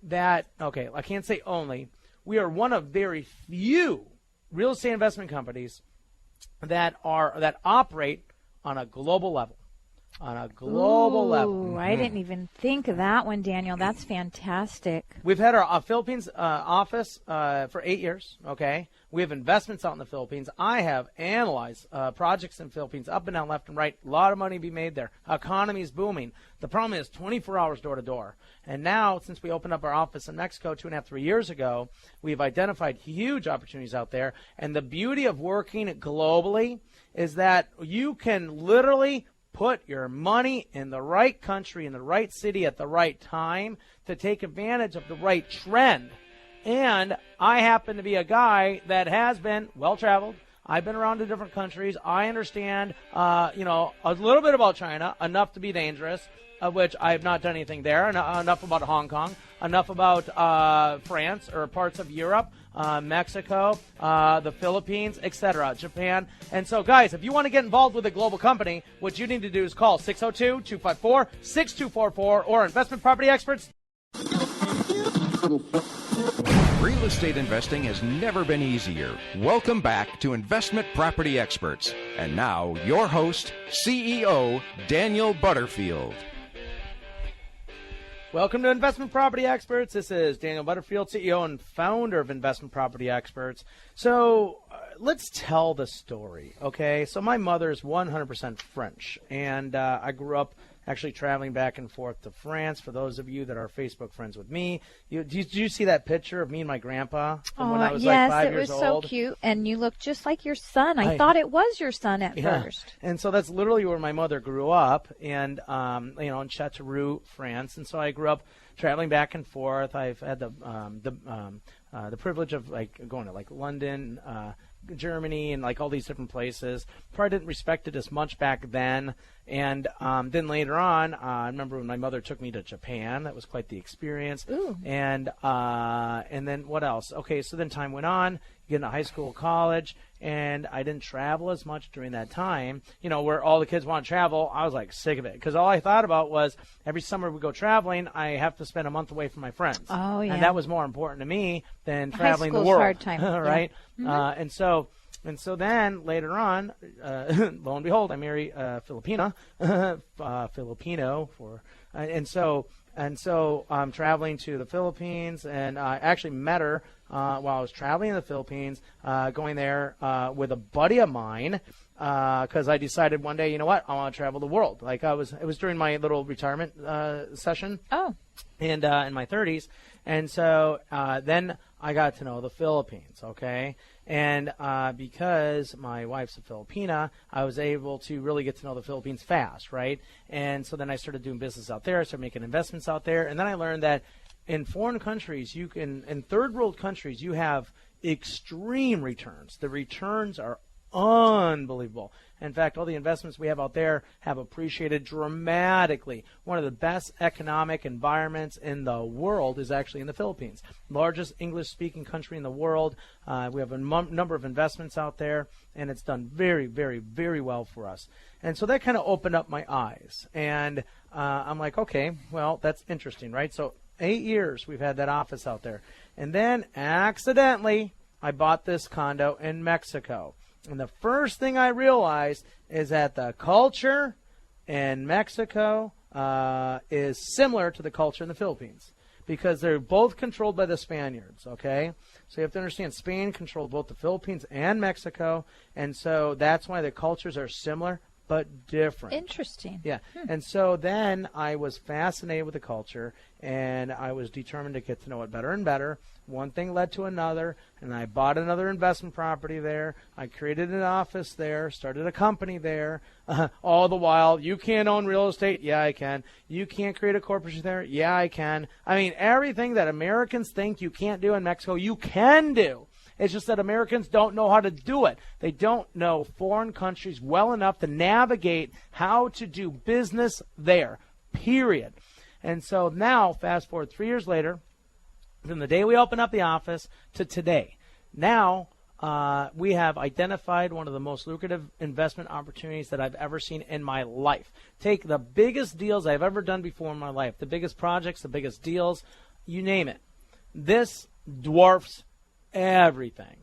that, okay, I can't say only, we are one of very few real estate investment companies that operate on a global level. On a global level. I didn't even think of that one, Daniel. That's fantastic. We've had our Philippines office for 8 years, okay? We have investments out in the Philippines. I have analyzed projects in the Philippines up and down, left and right. A lot of money to be made there. Economy is booming. The problem is 24 hours door to door. And now, since we opened up our office in Mexico 2.5, 3 years ago, we've identified huge opportunities out there. And the beauty of working globally is that you can literally put your money in the right country, in the right city at the right time to take advantage of the right trend. And I happen to be a guy that has been well-traveled. I've been around to different countries. I understand, a little bit about China, enough to be dangerous, of which I have not done anything there, enough about Hong Kong, enough about France or parts of Europe, Mexico, the Philippines, etc., Japan. And so, guys, if you want to get involved with a global company, what you need to do is call 602-254-6244 or Investment Property Experts. Real estate investing has never been easier. Welcome back to Investment Property Experts. And now, your host, CEO Daniel Butterfield. Welcome to Investment Property Experts. This is Daniel Butterfield, CEO and founder of Investment Property Experts. So let's tell the story, okay? So my mother is 100% French, and I grew up actually traveling back and forth to France. For those of you that are Facebook friends with me, did you see that picture of me and my grandpa from when I was like 5 years old? Yes, it was so cute, and you look just like your son. I thought it was your son at first. And so that's literally where my mother grew up, and in Châteauroux, France. And so I grew up traveling back and forth. I've had the privilege of going to London, Germany, and all these different places. Probably didn't respect it as much back then. And then later on, I remember when my mother took me to Japan. That was quite the experience. Ooh. And then what else? Okay, so then time went on. You get into high school, college, and I didn't travel as much during that time. Where all the kids want to travel, I was sick of it because all I thought about was every summer we go traveling, I have to spend a month away from my friends. Oh yeah. And that was more important to me than traveling the High school's world. hard time. Right? Yeah. Mm-hmm. And so then later on, lo and behold, I marry Filipino, and so I'm traveling to the Philippines, and I actually met her while I was traveling in the Philippines, going there with a buddy of mine, because I decided one day, you know what, I want to travel the world. It was during my little retirement session. Oh. And in my 30s, and so then I got to know the Philippines, okay? And because my wife's a Filipina, I was able to really get to know the Philippines fast, right? And so then I started doing business out there. I started making investments out there. And then I learned that in foreign countries, in third world countries, you have extreme returns. The returns are unbelievable. In fact, all the investments we have out there have appreciated dramatically. One of the best economic environments in the world is actually in the Philippines. Largest English-speaking country in the world. We have a number of investments out there, and it's done very, very, very well for us. And so that kind of opened up my eyes. And I'm like, okay, well, that's interesting, right? So 8 years we've had that office out there. And then accidentally, I bought this condo in Mexico. And the first thing I realized is that the culture in Mexico is similar to the culture in the Philippines because they're both controlled by the Spaniards, okay? So you have to understand Spain controlled both the Philippines and Mexico, and so that's why the cultures are similar but different. Interesting. Yeah. And so then I was fascinated with the culture, and I was determined to get to know it better and better. One thing led to another, and I bought another investment property there. I created an office there, started a company there. All the while, you can't own real estate? Yeah, I can. You can't create a corporation there? Yeah, I can. I mean, everything that Americans think you can't do in Mexico, you can do. It's just that Americans don't know how to do it. They don't know foreign countries well enough to navigate how to do business there, period. And so now, fast forward 3 years later, from the day we opened up the office to today, now we have identified one of the most lucrative investment opportunities that I've ever seen in my life. Take the biggest deals I've ever done before in my life, the biggest projects, the biggest deals, you name it. This dwarfs everything.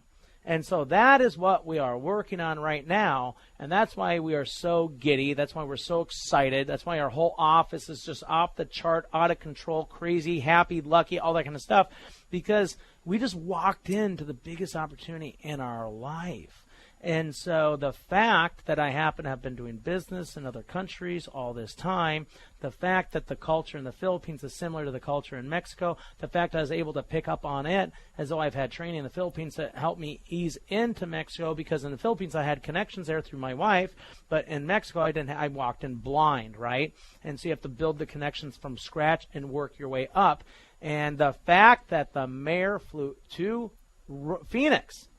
And so that is what we are working on right now, and that's why we are so giddy. That's why we're so excited. That's why our whole office is just off the chart, out of control, crazy, happy, lucky, all that kind of stuff, because we just walked into the biggest opportunity in our life. And so the fact that I happen to have been doing business in other countries all this time, the fact that the culture in the Philippines is similar to the culture in Mexico, the fact I was able to pick up on it as though I've had training in the Philippines that helped me ease into Mexico, because in the Philippines I had connections there through my wife, but in Mexico I walked in blind, right? And so you have to build the connections from scratch and work your way up. And the fact that the mayor flew to Phoenix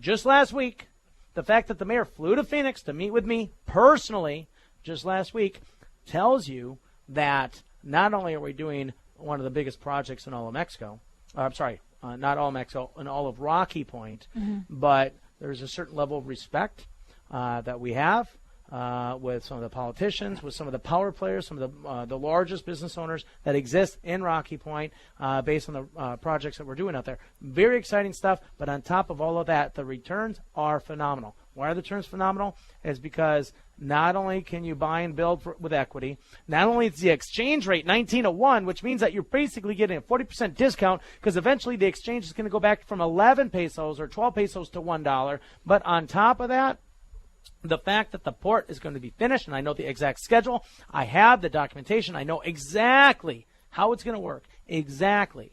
just last week, the fact that the mayor flew to Phoenix to meet with me personally just last week tells you that not only are we doing one of the biggest projects in all of Mexico, not all of Mexico, in all of Rocky Point, but there's a certain level of respect that we have with some of the politicians, with some of the power players, some of the largest business owners that exist in Rocky Point based on the projects that we're doing out there. Very exciting stuff, but on top of all of that, the returns are phenomenal. Why are the returns phenomenal? Is because not only can you buy and build with equity, not only is the exchange rate 19-1, which means that you're basically getting a 40% discount, because eventually the exchange is going to go back from 11 pesos or 12 pesos to $1. But on top of that, the fact that the port is going to be finished, and I know the exact schedule, I have the documentation, I know exactly how it's going to work, exactly.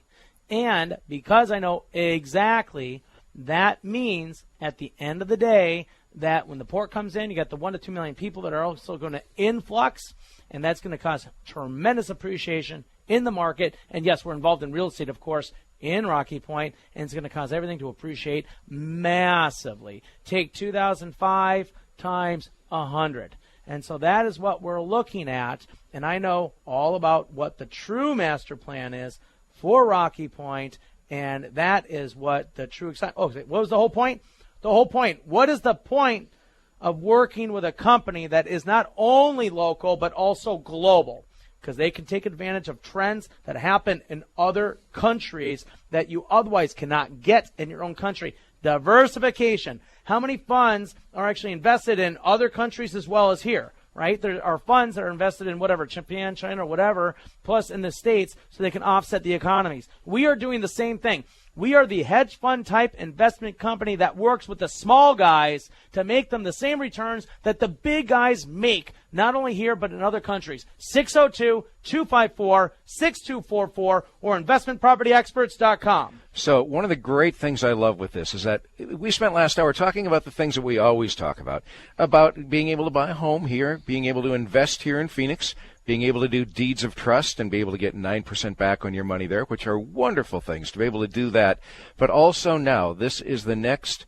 And because I know exactly, that means at the end of the day that when the port comes in, you got the 1 to 2 million people that are also going to influx, and that's going to cause tremendous appreciation in the market. And yes, we're involved in real estate, of course, in Rocky Point, and it's going to cause everything to appreciate massively. Take 2005 times 100. And so that is what we're looking at, and I know all about what the true master plan is for Rocky Point, and that is what the true excitement. Oh, what was the whole point? The whole point. What is the point of working with a company that is not only local but also global? Because they can take advantage of trends that happen in other countries that you otherwise cannot get in your own country. Diversification. How many funds are actually invested in other countries as well as here? Right? There are funds that are invested in whatever, Japan, China, or whatever, plus in the States, so they can offset the economies. We are doing the same thing. We are the hedge fund type investment company that works with the small guys to make them the same returns that the big guys make, not only here but in other countries. 602-254-6244 or investmentpropertyexperts.com. So one of the great things I love with this is that we spent last hour talking about the things that we always talk about being able to buy a home here, being able to invest here in Phoenix, being able to do deeds of trust and be able to get 9% back on your money there, which are wonderful things to be able to do that. But also now, this is the next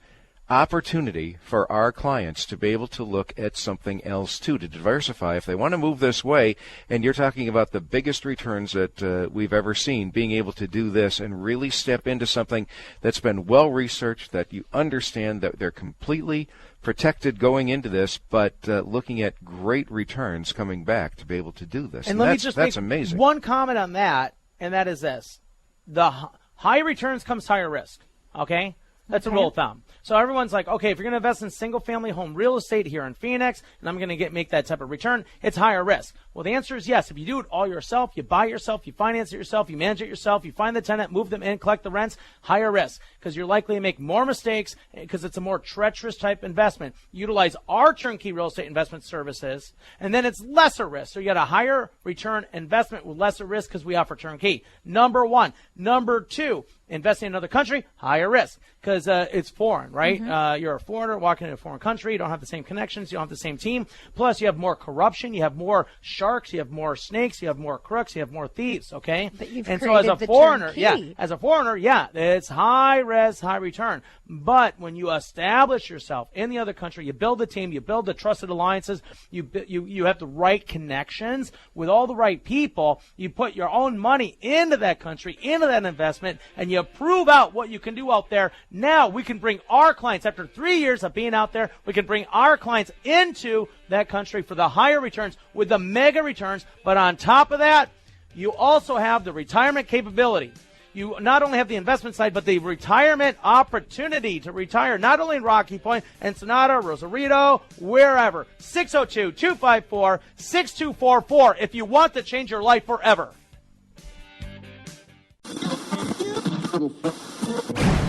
opportunity for our clients to be able to look at something else too, to diversify if they want to move this way. And you're talking about the biggest returns that we've ever seen, being able to do this and really step into something that's been well researched, that you understand that they're completely protected going into this, but looking at great returns coming back to be able to do this. And let me just that's make amazing. One comment on that, and that is this. The higher returns comes higher risk, okay? That's a rule of thumb. So everyone's like, okay, if you're going to invest in single-family home real estate here in Phoenix, and I'm going to make that type of return, it's higher risk. Well, the answer is yes. If you do it all yourself, you buy it yourself, you finance it yourself, you manage it yourself, you find the tenant, move them in, collect the rents, higher risk, because you're likely to make more mistakes because it's a more treacherous type investment. Utilize our turnkey real estate investment services, and then it's lesser risk. So you got a higher return investment with lesser risk because we offer turnkey. Number one. Number two, investing in another country, higher risk because it's foreign, right? You're a foreigner walking in a foreign country. You don't have the same connections. You don't have the same team. Plus, you have more corruption. You have more sharks. You have more snakes. You have more crooks. You have more thieves, okay? But you've and so as a created the foreigner, turnkey. as a foreigner, it's high risk, high return. But when you establish yourself in the other country, you build the team, you build the trusted alliances, you have the right connections with all the right people, you put your own money into that country, into that investment, and you prove out what you can do out there. Now we can bring our clients, after 3 years of being out there, we can bring our clients into that country for the higher returns with the mega returns. But on top of that, you also have the retirement capability. you not only have the investment side, but the retirement opportunity to retire, not only in Rocky Point, Ensenada, Rosarito, wherever. 602-254-6244 if you want to change your life forever.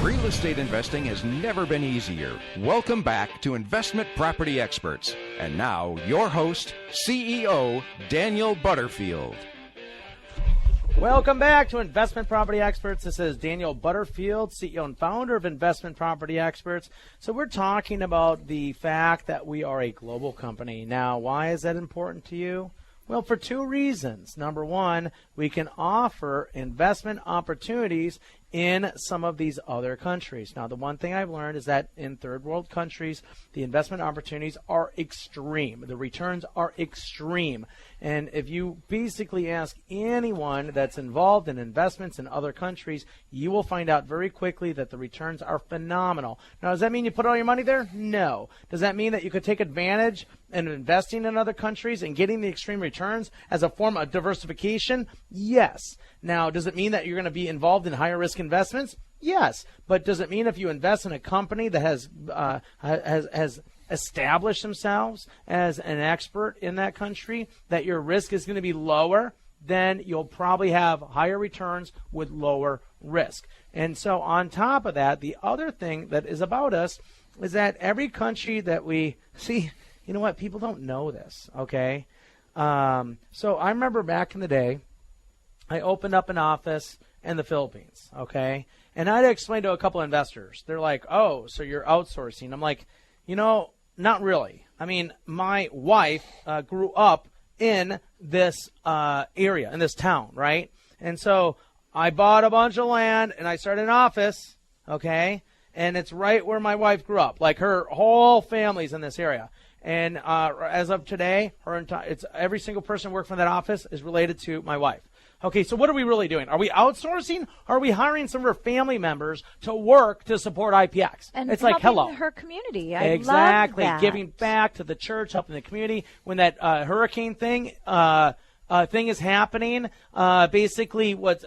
Real estate investing has never been easier. Welcome back to Investment Property Experts. And now, your host, CEO Daniel Butterfield. Welcome back to Investment Property Experts. This is Daniel Butterfield, CEO and founder of Investment Property Experts. So we're talking about the fact that we are a global company. Now, why is that important to you? Well, for two reasons. Number one, we can offer investment opportunities in some of these other countries. Now, the one thing I've learned is that in third world countries, the investment opportunities are extreme. The returns are extreme. And if you basically ask anyone that's involved in investments in other countries, you will find out very quickly that the returns are phenomenal. Now, does that mean you put all your money there? No. Does that mean that you could take advantage in investing in other countries and getting the extreme returns as a form of diversification? Yes. Now, does it mean that you're going to be involved in higher risk investments? Yes. But does it mean if you invest in a company that has established themselves as an expert in that country, that your risk is going to be lower? Then you'll probably have higher returns with lower risk. And so on top of that, the other thing that is about us is that every country that we see, you know what, people don't know this, okay? So I remember back in the day, I opened up an office in the Philippines, okay? And I had to explain to a couple of investors. They're like, oh, so you're outsourcing. I'm like, you know, not really. I mean, my wife grew up in this area, in this town, right? And so I bought a bunch of land and I started an office, okay? And it's right where my wife grew up. Like her whole family's in this area. And as of today, every single person working for that office is related to my wife. Okay, so what are we really doing? Are we outsourcing, or are we hiring some of her family members to work to support IPX? And it's like, hello. her community. I exactly. love that. Giving back to the church, helping the community. When that hurricane thing is happening, basically what,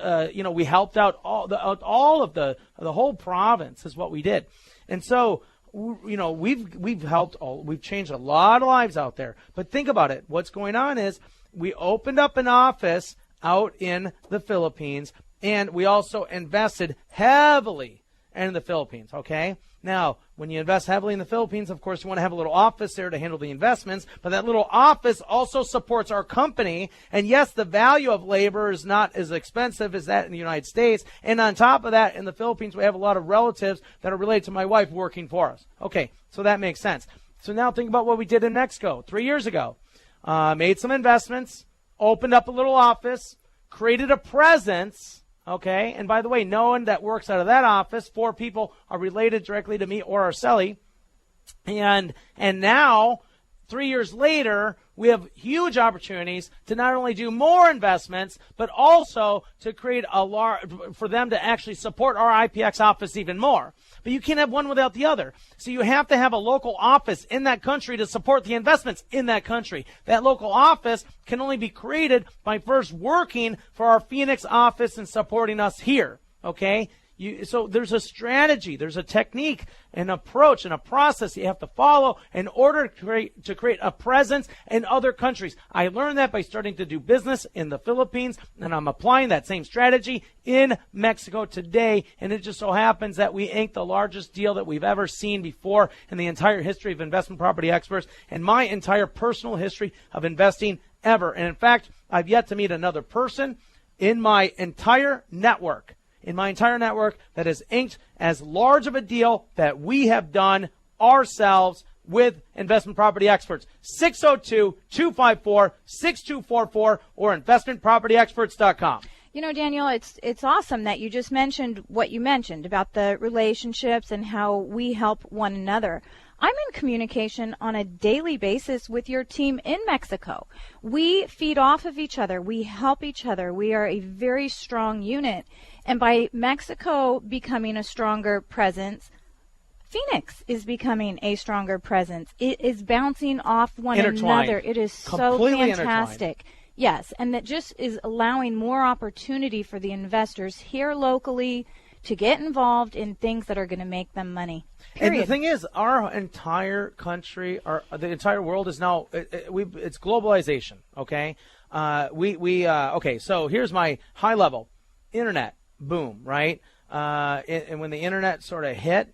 we helped out all of the whole province is what we did. And so, we've helped we've changed a lot of lives out there. But think about it. What's going on is we opened up an office out in the Philippines, and we also invested heavily in the Philippines, okay? Now, when you invest heavily in the Philippines, of course, you want to have a little office there to handle the investments, but that little office also supports our company, and yes, the value of labor is not as expensive as that in the United States, and on top of that, in the Philippines, we have a lot of relatives that are related to my wife working for us. Okay, so that makes sense. So now think about what we did in Mexico 3 years ago. Made some investments, opened up a little office, created a presence, okay? And by the way, no one that works out of that office, 4 people are related directly to me or Araceli. And now, 3 years later, we have huge opportunities to not only do more investments, but also to create for them to actually support our IPX office even more. But you can't have one without the other. So you have to have a local office in that country to support the investments in that country. That local office can only be created by first working for our Phoenix office and supporting us here, okay? So there's a strategy, there's a technique, an approach, and a process you have to follow in order to create a presence in other countries. I learned that by starting to do business in the Philippines, and I'm applying that same strategy in Mexico today. And it just so happens that we inked the largest deal that we've ever seen before in the entire history of Investment Property Experts and my entire personal history of investing ever. And in fact, I've yet to meet another person in my entire network that has inked as large of a deal that we have done ourselves with Investment Property Experts. 602-254-6244 or investmentpropertyexperts.com. You know, Daniel, it's awesome that you just mentioned what you mentioned about the relationships and how we help one another. I'm in communication on a daily basis with your team in Mexico. We feed off of each other. We help each other. We are a very strong unit. And by Mexico becoming a stronger presence, Phoenix is becoming a stronger presence. It is bouncing off one another. It is so fantastic. Yes, and that just is allowing more opportunity for the investors here locally to get involved in things that are going to make them money. Period. And the thing is, our entire country, the entire world is now, it's globalization, okay? Okay, so here's my high level. Internet, boom, right? And when the internet sort of hit,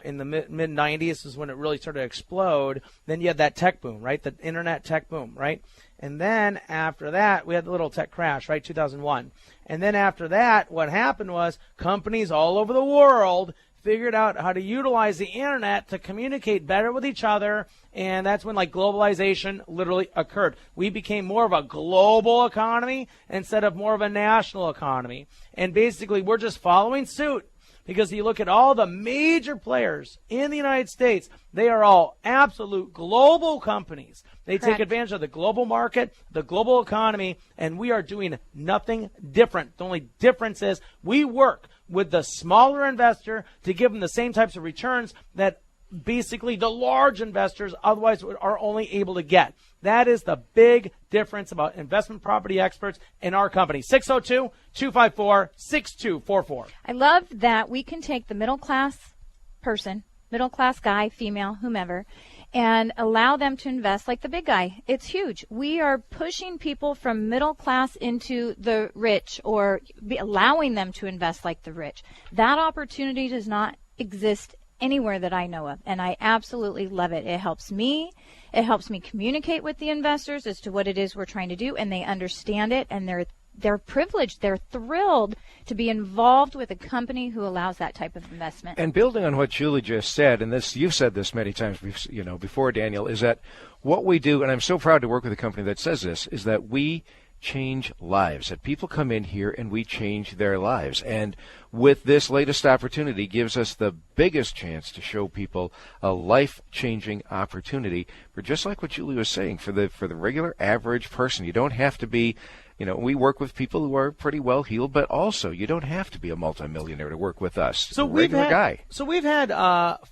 in the mid-90s is when it really started to explode. Then you had that tech boom, right? The internet tech boom, right? And then after that, we had the little tech crash, right? 2001. And then after that, what happened was companies all over the world figured out how to utilize the internet to communicate better with each other. And that's when like globalization literally occurred. We became more of a global economy instead of more of a national economy. And basically, we're just following suit. Because you look at all the major players in the United States, they are all absolute global companies. They take advantage of the global market, the global economy, and we are doing nothing different. The only difference is we work with the smaller investor to give them the same types of returns that basically the large investors otherwise are only able to get. That is the big difference about investment property experts in our company. 602-254-6244. I love that we can take the middle class person, middle class guy, female, whomever, and allow them to invest like the big guy. It's huge. We are pushing people from middle class into the rich, or allowing them to invest like the rich. That opportunity does not exist anywhere that I know of, and I absolutely love it. It helps me. It helps me communicate with the investors as to what it is we're trying to do, and they understand it, and they're privileged. They're thrilled to be involved with a company who allows that type of investment. And building on what Julie just said, and this you've said this many times, before, Daniel, is that what we do, and I'm so proud to work with a company that says this, is that we change lives, that people come in here and we change their lives. And with this latest opportunity gives us the biggest chance to show people a life-changing opportunity for, just like what Julie was saying, for the regular average person. You don't have to be, we work with people who are pretty well heeled, but also you don't have to be a multimillionaire to work with us. So we've had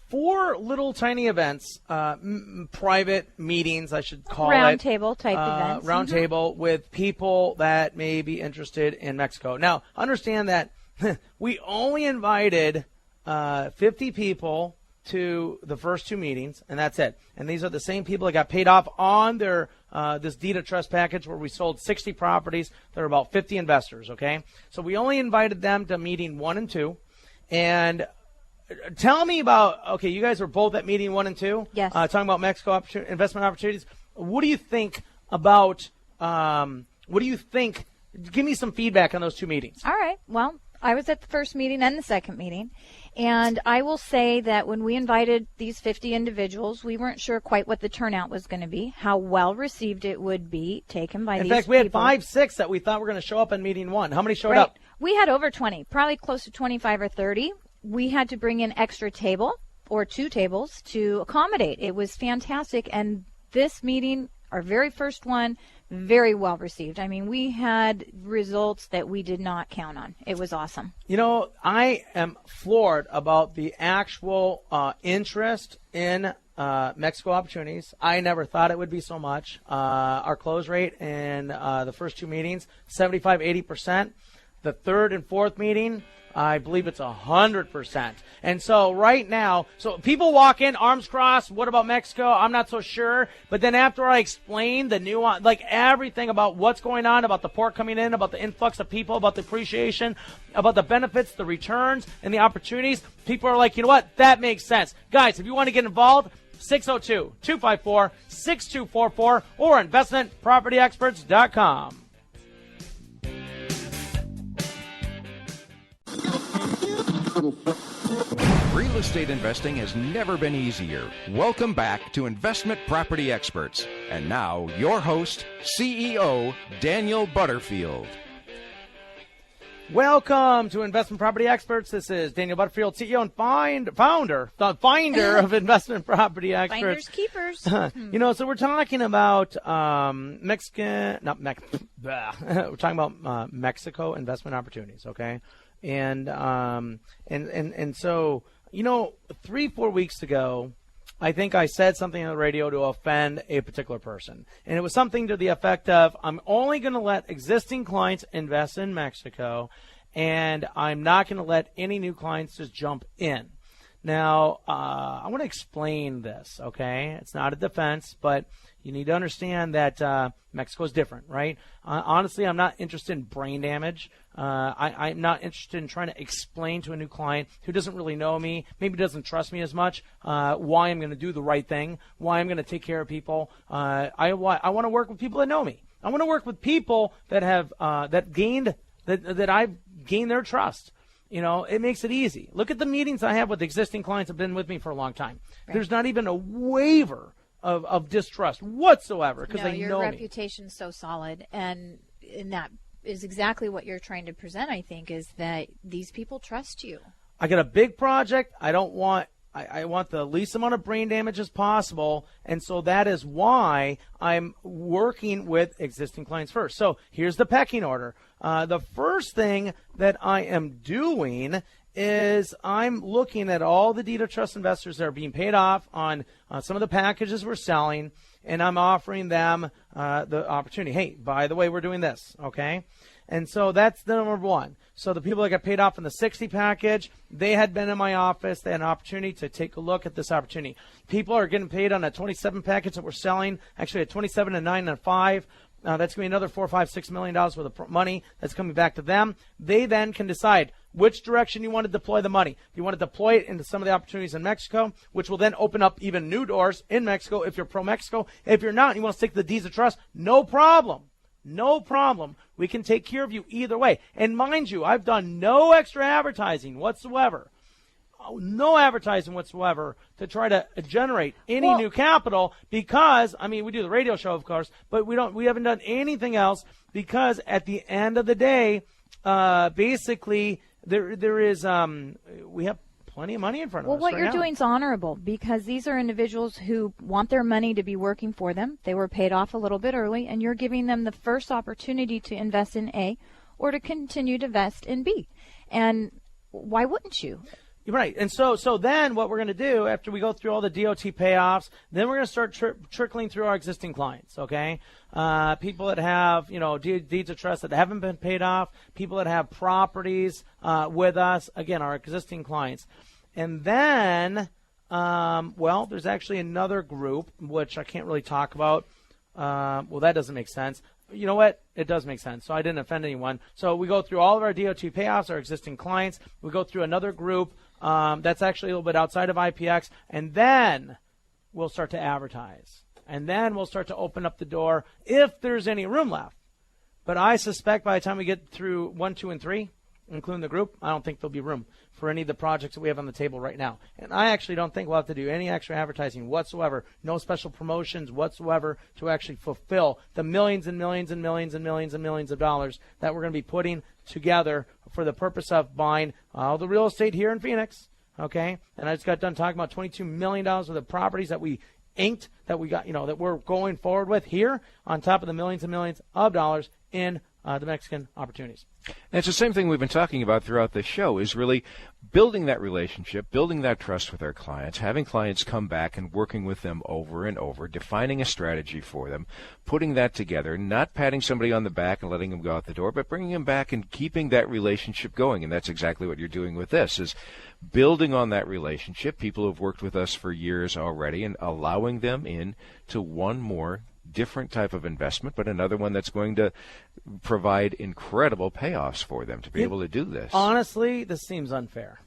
4 little tiny events, private meetings, I should call round table type events. Round table with people that may be interested in Mexico. Now, understand that we only invited 50 people to the first 2 meetings, and that's it. And these are the same people that got paid off on their this deed of trust package where we sold 60 properties. There are about 50 investors, okay? So we only invited them to meeting 1 and 2. And tell me about, okay, you guys were both at meeting 1 and 2. Yes. Talking about Mexico investment opportunities. What do you think about, give me some feedback on those 2 meetings. All right. Well, I was at the first meeting and the second meeting, and I will say that when we invited these 50 individuals, we weren't sure quite what the turnout was going to be, how well received it would be taken by these people. In fact, we had 5, 6 that we thought were going to show up in meeting 1. How many showed up? We had over 20, probably close to 25 or 30. We had to bring in extra table or 2 tables to accommodate. It was fantastic, and this meeting, our very first one, very well received. I mean, we had results that we did not count on. It was awesome. I am floored about the actual interest in Mexico opportunities. I never thought it would be so much. Our close rate in the first 2 meetings, 75, 80%. The third and fourth meeting, I believe it's 100%. And so right now, so people walk in, arms crossed, what about Mexico? I'm not so sure. But then after I explain the nuance, like everything about what's going on, about the port coming in, about the influx of people, about the appreciation, about the benefits, the returns, and the opportunities, people are like, you know what? That makes sense. Guys, if you want to get involved, 602-254-6244 or investmentpropertyexperts.com. Real estate investing has never been easier. Welcome back to Investment Property Experts. And now, your host, CEO, Daniel Butterfield. Welcome to Investment Property Experts. This is Daniel Butterfield, CEO and founder of Investment Property Experts. Finders, keepers. So we're talking about we're talking about Mexico investment opportunities, okay? And so, 3-4 weeks ago, I think I said something on the radio to offend a particular person. And it was something to the effect of, I'm only going to let existing clients invest in Mexico, and I'm not going to let any new clients just jump in. Now, I want to explain this, okay? It's not a defense, but you need to understand that Mexico is different, right? Honestly, I'm not interested in brain damage. I'm not interested in trying to explain to a new client who doesn't really know me, maybe doesn't trust me as much, why I'm going to do the right thing, why I'm going to take care of people. I want to work with people that know me. I want to work with people that have that I've gained their trust. You know, it makes it easy. Look at the meetings I have with existing clients that have been with me for a long time. Right. There's not even a waiver of distrust whatsoever because they know me. Your reputation's so solid, and that is exactly what you're trying to present, I think, is that these people trust you. I got a big project. I want the least amount of brain damage as possible, and so that is why I'm working with existing clients first. So here's the pecking order. The first thing that I am doing is I'm looking at all the deed of trust investors that are being paid off on some of the packages we're selling, and I'm offering them the opportunity. Hey, by the way, we're doing this, okay? And so that's the number one. So the people that got paid off in the 60 package, they had been in my office. They had an opportunity to take a look at this opportunity. People are getting paid on a 27 package that we're selling, actually a 27, a 9, and a 5. That's going to be another $4, $5, $6 million worth of money that's coming back to them. They then can decide which direction you want to deploy the money. If you want to deploy it into some of the opportunities in Mexico, which will then open up even new doors in Mexico if you're pro-Mexico. If you're not, and you want to stick to the deeds of trust, no problem. No problem. We can take care of you either way. And mind you, I've done no extra advertising whatsoever. No advertising whatsoever to try to generate any new capital because, I mean, we do the radio show, of course, but we haven't done anything else because at the end of the day, basically, there is, we have plenty of money in front of us. Well, what you're doing is honorable because these are individuals who want their money to be working for them. They were paid off a little bit early, and you're giving them the first opportunity to invest in A or to continue to invest in B. And why wouldn't you? Right. And so then what we're going to do after we go through all the DOT payoffs, then we're going to start trickling through our existing clients, okay? People that have, deeds of trust that haven't been paid off, people that have properties with us, again, our existing clients. And then, there's actually another group, which I can't really talk about. That doesn't make sense. You know what? It does make sense. So I didn't offend anyone. So we go through all of our DOT payoffs, our existing clients. We go through another group that's actually a little bit outside of IPX, and then we'll start to advertise. And then we'll start to open up the door if there's any room left. But I suspect by the time we get through 1, 2, and 3, including the group, I don't think there'll be room for any of the projects that we have on the table right now. And I actually don't think we'll have to do any extra advertising whatsoever, no special promotions whatsoever to actually fulfill the millions and millions and millions and millions and millions of dollars that we're going to be putting together for the purpose of buying all the real estate here in Phoenix, okay? And I just got done talking about $22 million worth of properties that we inked, that we got, that we're going forward with here on top of the millions and millions of dollars in the Mexican opportunities. And it's the same thing we've been talking about throughout the show, is really building that relationship, building that trust with our clients, having clients come back and working with them over and over, defining a strategy for them, putting that together, not patting somebody on the back and letting them go out the door, but bringing them back and keeping that relationship going. And that's exactly what you're doing with this, is building on that relationship, people who have worked with us for years already, and allowing them in to one more different type of investment, but another one that's going to provide incredible payoffs for them to be able to do this. Honestly, this seems unfair.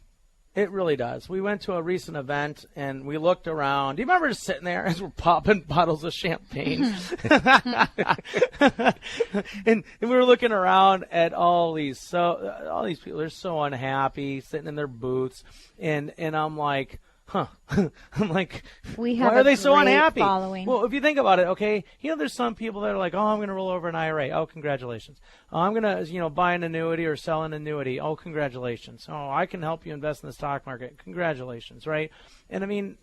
It really does. We went to a recent event and we looked around. Do you remember just sitting there as we're popping bottles of champagne? and we were looking around at all these people. They're so unhappy, sitting in their booths, and I'm like, I'm like, why are they so unhappy? Following. Well, if you think about it, okay, there's some people that are like, I'm going to roll over an IRA. Oh, congratulations. I'm going to, buy an annuity or sell an annuity. Oh, congratulations. Oh, I can help you invest in the stock market. Congratulations, right? And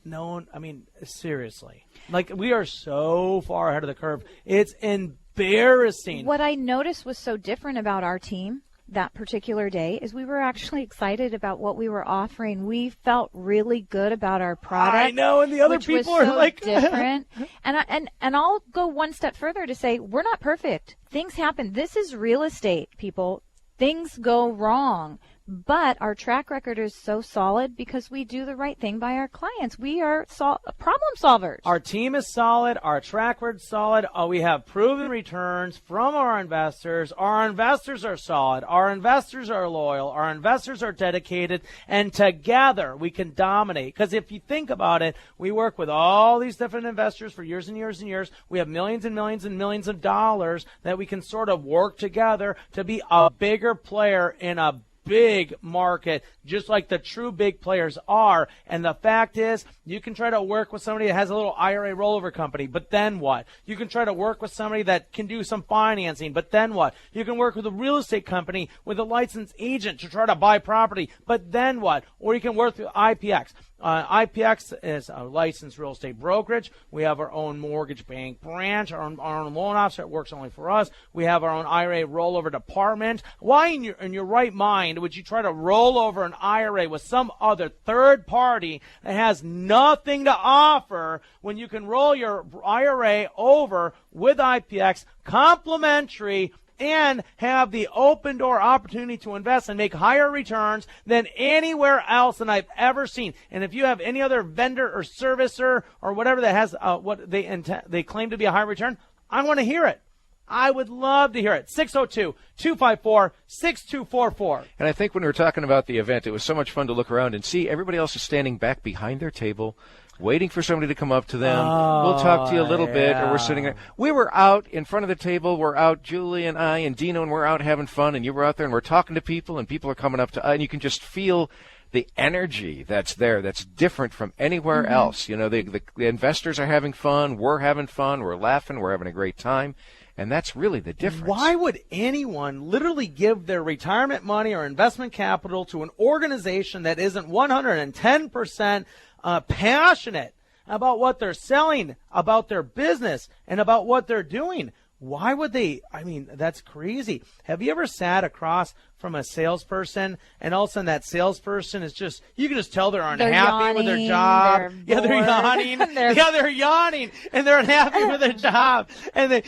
seriously, like, we are so far ahead of the curve. It's embarrassing. What I noticed was so different about our team that particular day is we were actually excited about what we were offering. We felt really good about our product. I know, and the other which people was are so like different. And I'll go one step further to say we're not perfect. Things happen. This is real estate, people. Things go wrong. But our track record is so solid because we do the right thing by our clients. We are problem solvers. Our team is solid. Our track record is solid. We have proven returns from our investors. Our investors are solid. Our investors are loyal. Our investors are dedicated. And together we can dominate. Because if you think about it, we work with all these different investors for years and years and years. We have millions and millions and millions of dollars that we can sort of work together to be a bigger player in a big market, just like the true big players are. And the fact is, you can try to work with somebody that has a little IRA rollover company, but then what? You can try to work with somebody that can do some financing, but then what? You can work with a real estate company with a licensed agent to try to buy property, but then what? Or you can work with IPX. IPX is a licensed real estate brokerage. We have our own mortgage bank branch, our own loan officer that works only for us. We have our own IRA rollover department. Why in your right mind would you try to roll over an IRA with some other third party that has nothing to offer when you can roll your IRA over with IPX complimentary and have the open door opportunity to invest and make higher returns than anywhere else than I've ever seen? And if you have any other vendor or servicer or whatever that has what they claim to be a high return, I want to hear it. I would love to hear it. 602-254-6244. And I think when we were talking about the event, it was so much fun to look around and see everybody else is standing back behind their table, waiting for somebody to come up to them. We'll talk to you a little bit, or we're sitting there. We were out in front of the table. We're out, Julie and I and Dino, and we're out having fun, and you were out there, and we're talking to people, and people are coming up to us, and you can just feel the energy that's there that's different from anywhere else. You know, the investors are having fun. We're having fun. We're laughing. We're having a great time. And that's really the difference. Why would anyone literally give their retirement money or investment capital to an organization that isn't 110% passionate about what they're selling, about their business, and about what they're doing? Why would they? I mean, that's crazy. Have you ever sat across from a salesperson and all of a sudden that salesperson is just, you can just tell they're unhappy with their job. They're yawning. They're yawning and they're unhappy with their job. And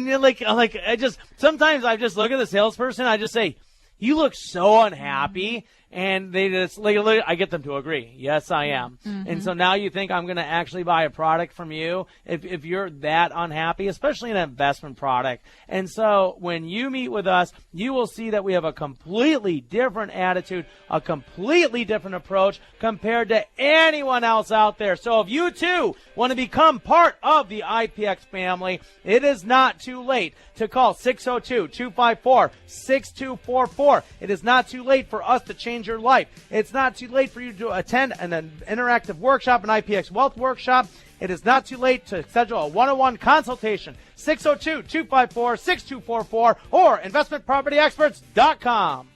you're like, sometimes I just look at the salesperson. I just say, you look so unhappy. And they just, I get them to agree. Yes, I am. Mm-hmm. And so now you think I'm going to actually buy a product from you if you're that unhappy, especially an investment product. And so when you meet with us, you will see that we have a completely different attitude, a completely different approach compared to anyone else out there. So if you too want to become part of the IPX family, it is not too late to call 602-254-6244. It is not too late for us to change your life. It's not too late for you to attend an interactive workshop, an IPX Wealth Workshop. It is not too late to schedule a one-on-one consultation. 602-254-6244 or investmentpropertyexperts.com.